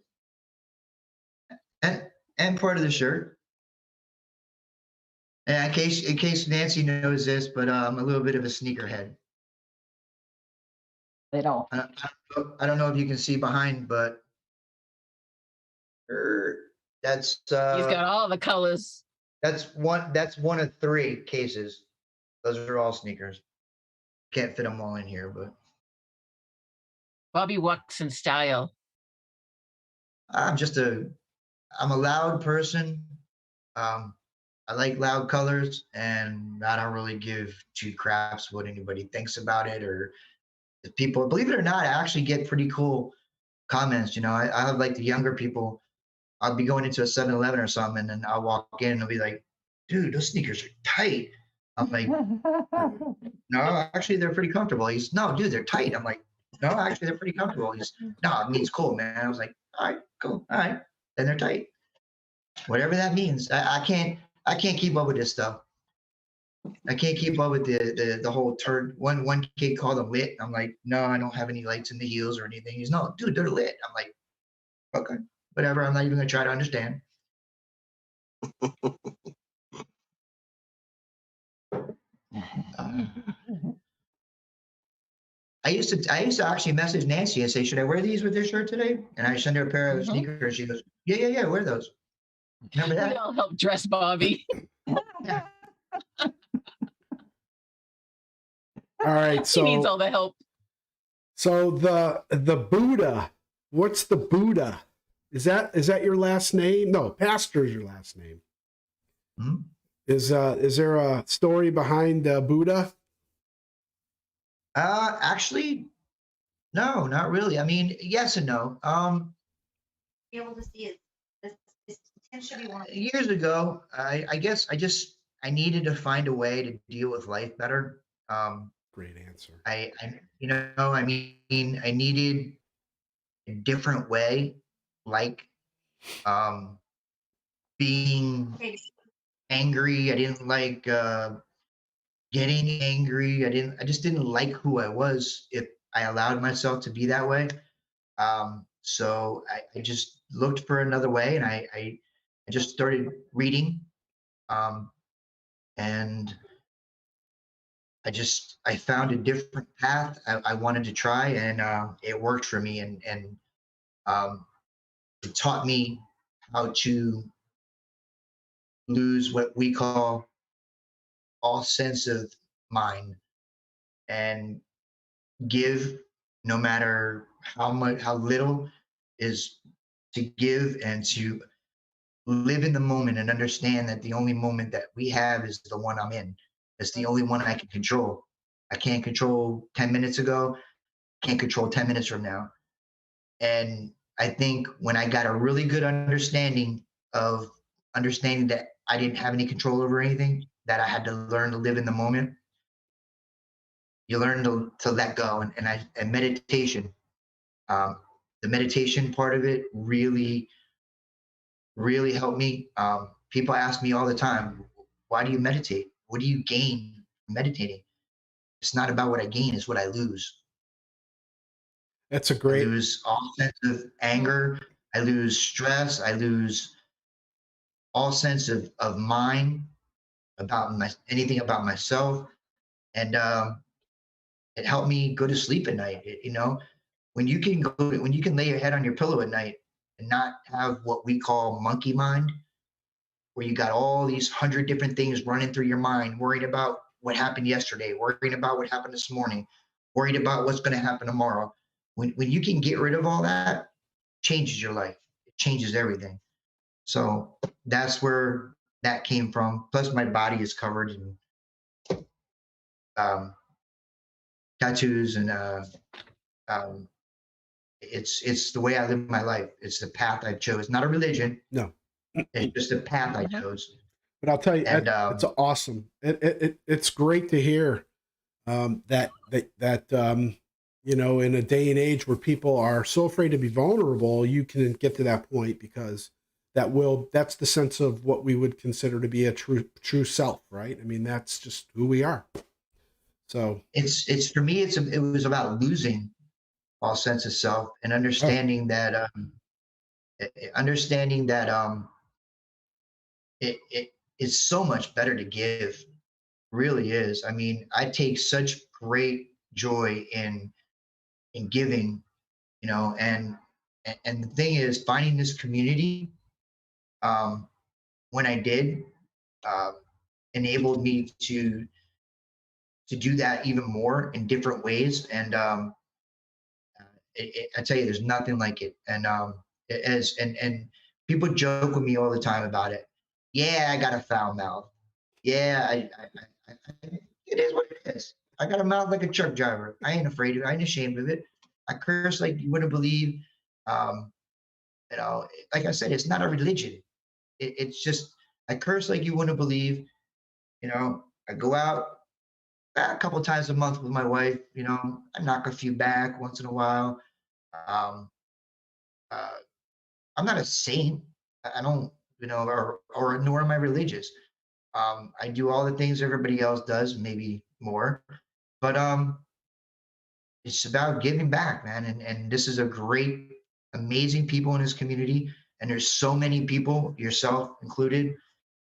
And part of the shirt. And in case Nancy knows this, but I'm a little bit of a sneakerhead. Little. I don't know if you can see behind, but that's He's got all the colors. that's one of 3 cases. Those are all sneakers. Can't fit them all in here, but Bobby walks in style. I'm a loud person. I like loud colors, and I don't really give two craps what anybody thinks about it, or if people, believe it or not, I actually get pretty cool comments. I have like the younger people. I'll be going into a 7-Eleven or something, and then I'll walk in and they'll be like, dude, those sneakers are tight. I'm like, no, actually, they're pretty comfortable. He's, no, dude, they're tight. I'm like, no, actually, they're pretty comfortable. He's, no, it means cool, man. I was like, all right, cool. All right. Then they're tight. Whatever that means. I can't keep up with this stuff. I can't keep up with the whole turd. One kid called them lit. I'm like, no, I don't have any lights in the heels or anything. He's, no, dude, they're lit. I'm like, okay, whatever. I'm not even gonna try to understand. I used to actually message Nancy and say, should I wear these with this shirt today? And I send her a pair of sneakers. She goes, yeah, wear those. Remember We that? all help dress Bobby. Yeah. All right, He needs so all the help. the Buddha. What's the Buddha? Is that your last name? No, Pastor is your last name. Hmm? Is there a story behind Buddha? Actually, no, not really. I mean, yes and no. Be able to see it. This should be one of Years ago, I guess I needed to find a way to deal with life better. Great answer. I mean, I needed a different way, like being Okay. angry. I didn't like getting angry. I just didn't like who I was if I allowed myself to be that way. So I just looked for another way, and I just started reading, and I found a different path I wanted to try, and it worked for me, and it taught me how to lose what we call all sense of mind and give, no matter how little, is to give and to live in the moment and understand that the only moment that we have is the one I'm in. It's the only one I can control. I can't control 10 minutes ago, can't control 10 minutes from now. And I think when I got a really good understanding that I didn't have any control over anything, that I had to learn to live in the moment, you learn to let go. And meditation, the meditation part of it really, really helped me. People ask me all the time, why do you meditate? What do you gain from meditating? It's not about what I gain, it's what I lose. That's a I great. lose all sense of anger. I lose stress. I lose all sense of mind about anything about myself. And it helped me go to sleep at night. When you can lay your head on your pillow at night and not have what we call monkey mind, where you got all these 100 different things running through your mind, worried about what happened yesterday, worried about what happened this morning, worried about what's going to happen tomorrow. When you can get rid of all that, changes your life. It changes everything. So that's where that came from. Plus, my body is covered in um, tattoos, and um, it's the way I live my life. It's the path I chose. Not a religion. No. It's just a path I chose. But I'll tell you, And it's awesome. It's great to hear that in a day and age where people are so afraid to be vulnerable, you can get to that point, because that's the sense of what we would consider to be a true self, right? I mean, that's just who we are. So it's for me, it was about losing all sense of self and understanding that it's so much better to give. Really is. I mean, I take such great joy in giving, and the thing is, finding this community, when I did, uh, enabled me to do that even more in different ways. And I tell you, there's nothing like it. And and people joke with me all the time about it. Yeah, I got a foul mouth. Yeah, it is what it is. I got a mouth like a truck driver. I ain't afraid of it. I ain't ashamed of it. I curse like you wouldn't believe. Um, like I said, it's not a religion. It's just I curse like you wouldn't believe. I go out a couple times a month with my wife. I knock a few back once in a while. Um, uh, I'm not a saint. I don't, or nor am I religious. I do all the things everybody else does, maybe more. But it's about giving back, man. And this is a great, amazing people in this community. And there's so many people, yourself included.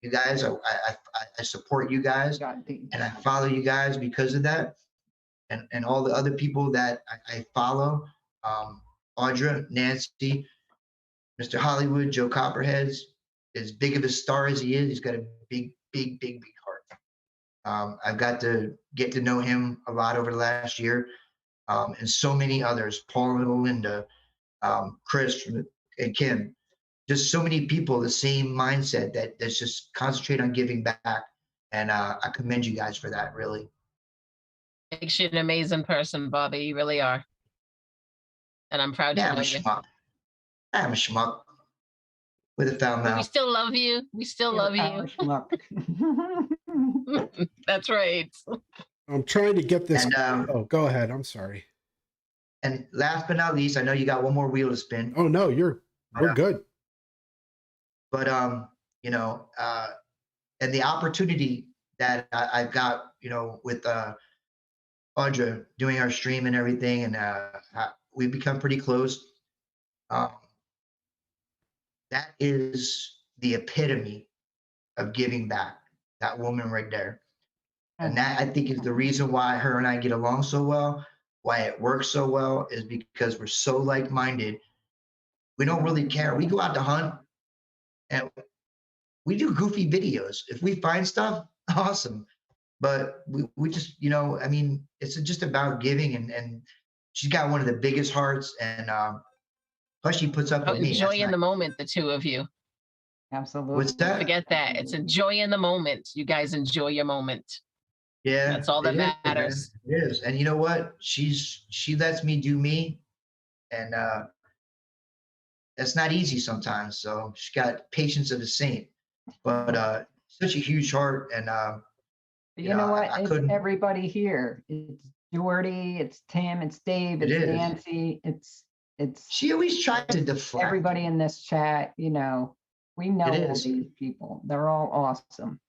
You guys, I support you guys, and I follow you guys because of that. And all the other people that I follow, Audra, Nancy, Mr. Hollywood, Joe Copperheads, as big of a star as he is, he's got a big, big, big, big heart. I've got to get to know him a lot over the last year, and so many others, Paul and Linda, Chris and Kim, just so many people, the same mindset that's just concentrate on giving back. And I commend you guys for that, really. Makes you an amazing person, Bobby. You really are. And I'm proud Yeah, to I'm know a you. schmuck. I'm a schmuck with a foul But we mouth. still love you. We still love you. That's right. I'm trying to get this. And Oh, go ahead. I'm sorry. and last but not least, I know you got one more wheel to spin. Oh no, we're good. But and the opportunity that I've got, with Audra doing our stream and everything, and we've become pretty close. That is the epitome of giving back. That woman right there. And that, I think, is the reason why her and I get along so well, why it works so well, is because we're so like-minded. We don't really care. We go out to hunt and we do goofy videos. If we find stuff, awesome. But we just, it's just about giving, and she's got one of the biggest hearts, and plus she puts up with me. Enjoying the moment, the two of you. Absolutely. What's that? Forget that. It's enjoying the moment. You guys enjoy your moment. Yeah, That's all that it is, matters. man. It is. And you know what? She lets me do me, and that's not easy sometimes. So she's got patience of a saint, but such a huge heart, and You know what? I It's couldn't. everybody here. It's Jordy, it's Tim, it's Dave, It it's is. Nancy, it's She always tries to deflect. everybody in this chat. We know It all is. these people. They're all awesome,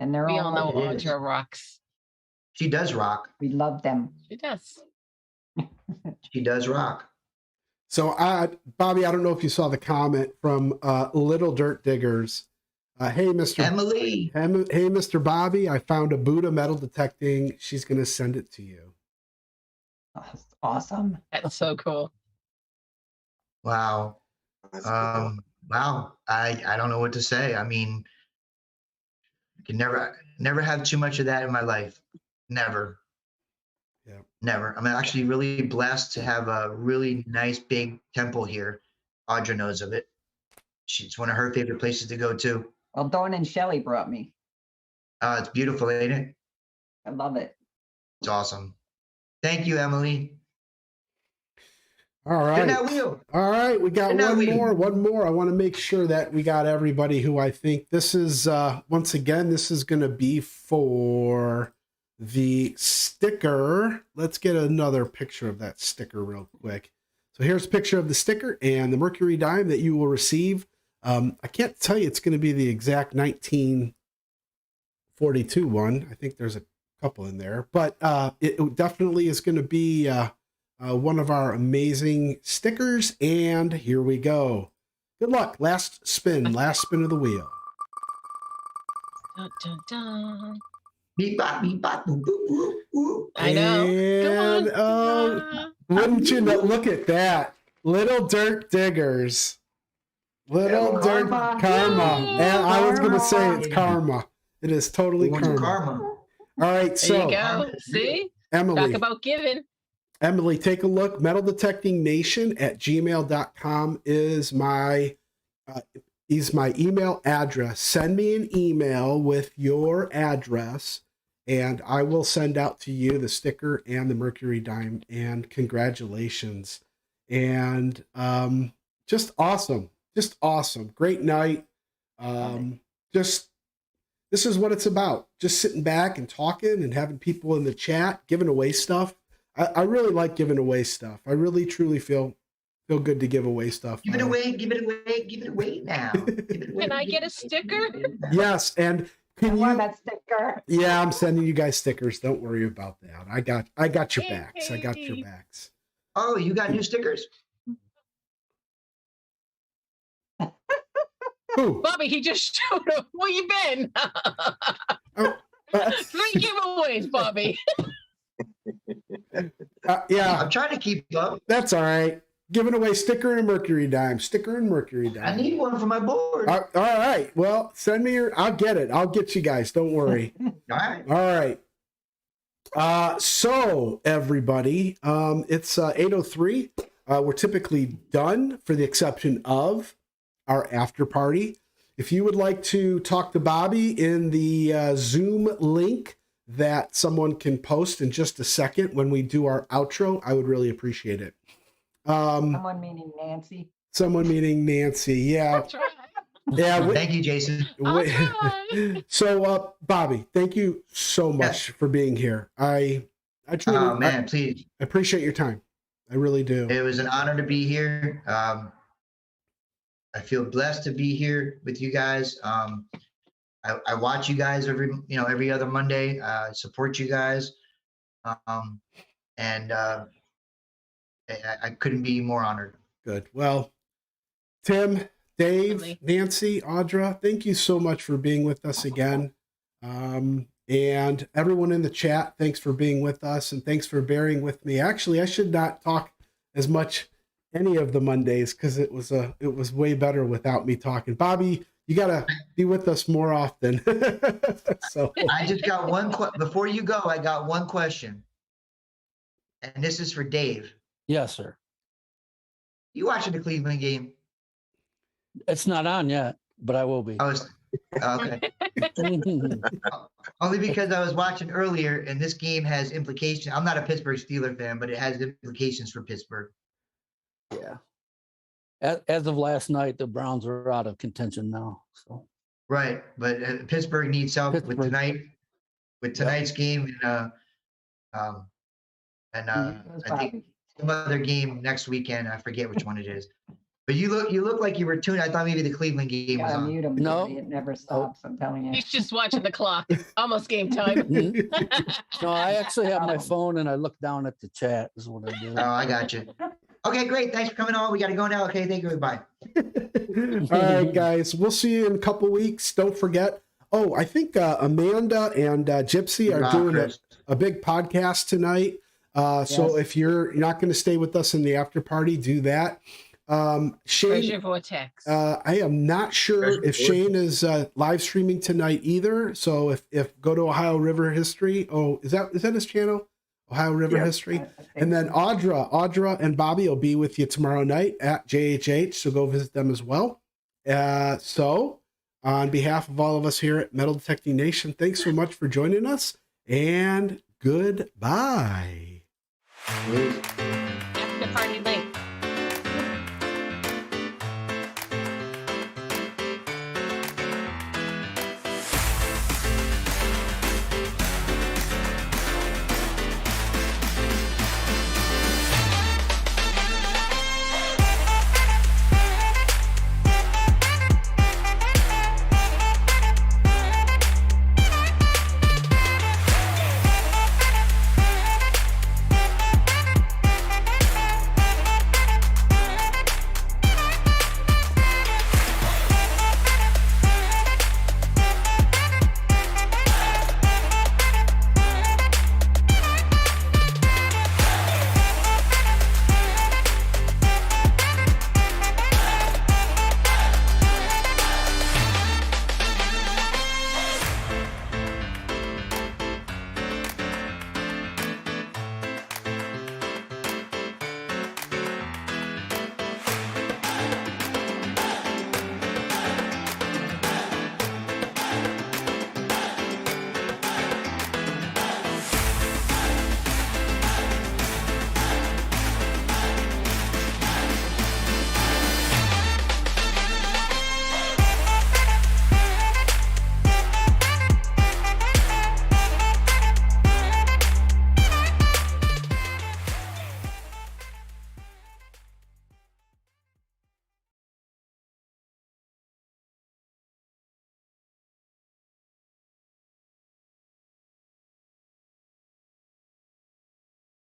and they're We all know It is. Audra rocks. She does rock. we love them. She does. She does rock. So, Bobby, I don't know if you saw the comment from Little Dirt Diggers. Hey, Mr. Emily. Hey, Mr. Bobby, I found a Buddha metal detecting. She's going to send it to you. That's awesome. That's so cool. Wow. That's cool. Wow. I don't know what to say. I mean, I can never have too much of that in my life. Never. Yeah. Never. I'm actually really blessed to have a really nice big temple here. Audra knows of it. It's one of her favorite places to go to. Well, Dawn and Shelley brought me. It's beautiful, ain't it? I love it. It's awesome. Thank you, Emily. All Spin right. that wheel. All right. We got Spin that one wheel. more. I want to make sure that we got everybody who I think this is, once again, this is going to be for the sticker. Let's get another picture of that sticker real quick. So here's a picture of the sticker and the Mercury dime that you will receive. I can't tell you it's going to be the exact 1942 one. I think there's a couple in there, but it definitely is going to be one of our amazing stickers. And here we go. Good luck. Last spin of the wheel. Dun, dun, dun. Beep, bop, boop, boop, boop, boop. I know. And Come on. wouldn't you know? Look at that. Little Dirt Diggers. Little Dirt Karma. Karma. And I was going to say it's karma. It is totally Going to karma. karma. All right. There So, you go. See? Emily, Talk about giving. Emily, take a look. metaldetectingnation@gmail.com is my email address. Send me an email with your address, and I will send out to you the sticker and the Mercury dime. And congratulations. And just awesome. Just awesome. Great night. Just this is what it's about. Just sitting back and talking and having people in the chat, giving away stuff. I really like giving away stuff. I really truly feel good to give away stuff. Give it away now. Can I get a sticker? Yes, and I want that sticker. Yeah, I'm sending you guys stickers. Don't worry about that. I got your backs. I got your backs. Oh, you got new stickers? Who? Bobby, he just showed up. Where you been? Oh, 3 giveaways, Bobby. yeah, I'm trying to keep up. that's all right. Giving away sticker and Mercury dime. Sticker and Mercury dime. I need one for my board. All right. Well, send me your. I'll get it. I'll get you guys. Don't worry. All right. All right. So everybody, it's 8:03. We're typically done for the exception of our after party. If you would like to talk to Bobby in the Zoom link that someone can post in just a second when we do our outro, I would really appreciate it. Someone meaning Nancy. Someone meaning Nancy. Yeah. That's right. Yeah. Thank you, Jason. I'll try. So, Bobby, thank you so much for being here. I truly, Oh man, please. I appreciate your time. I really do. It was an honor to be here. I feel blessed to be here with you guys. I watch you guys every other Monday. Support you guys, and I couldn't be more honored. Good. Well, Tim, Dave, Absolutely. Nancy, Audra, thank you so much for being with us again. And everyone in the chat, thanks for being with us and thanks for bearing with me. Actually, I should not talk as much any of the Mondays because it was way better without me talking. Bobby, you gotta be with us more often. So I just got one before you go. I got one question, and this is for Dave. Yes, sir. You watching the Cleveland game? It's not on yet, but I will be. I was okay. Only because I was watching earlier, and this game has implications. I'm not a Pittsburgh Steelers fan, but it has implications for Pittsburgh. Yeah. As of last night, the Browns are out of contention now. So Right, but Pittsburgh needs help with tonight's game, and I think some other game next weekend. I forget which one it is. But you look like you were tuned. I thought maybe the Cleveland game was on. Mute him. No. It never stops. I'm telling you. He's just watching the clock. Almost game time. no, I actually have my phone and I look down at the chat is what I do. Oh, I got you. Okay, great. Thanks for coming on. We got to go now. Okay, thank you. Goodbye. all right, guys, we'll see you in a couple weeks. Don't forget. Oh, I think Amanda and Gypsy are doing a big podcast tonight. So if you're not going to stay with us in the after party, do that. Shane, Treasure Vortex. I am not sure if Shane is live streaming tonight either. So if go to Ohio River History. Oh, is that his channel? Ohio River History. And then Audra and Bobby will be with you tomorrow night at JHH. So go visit them as well. So on behalf of all of us here at Metal Detecting Nation, thanks so much for joining us and goodbye. After party link.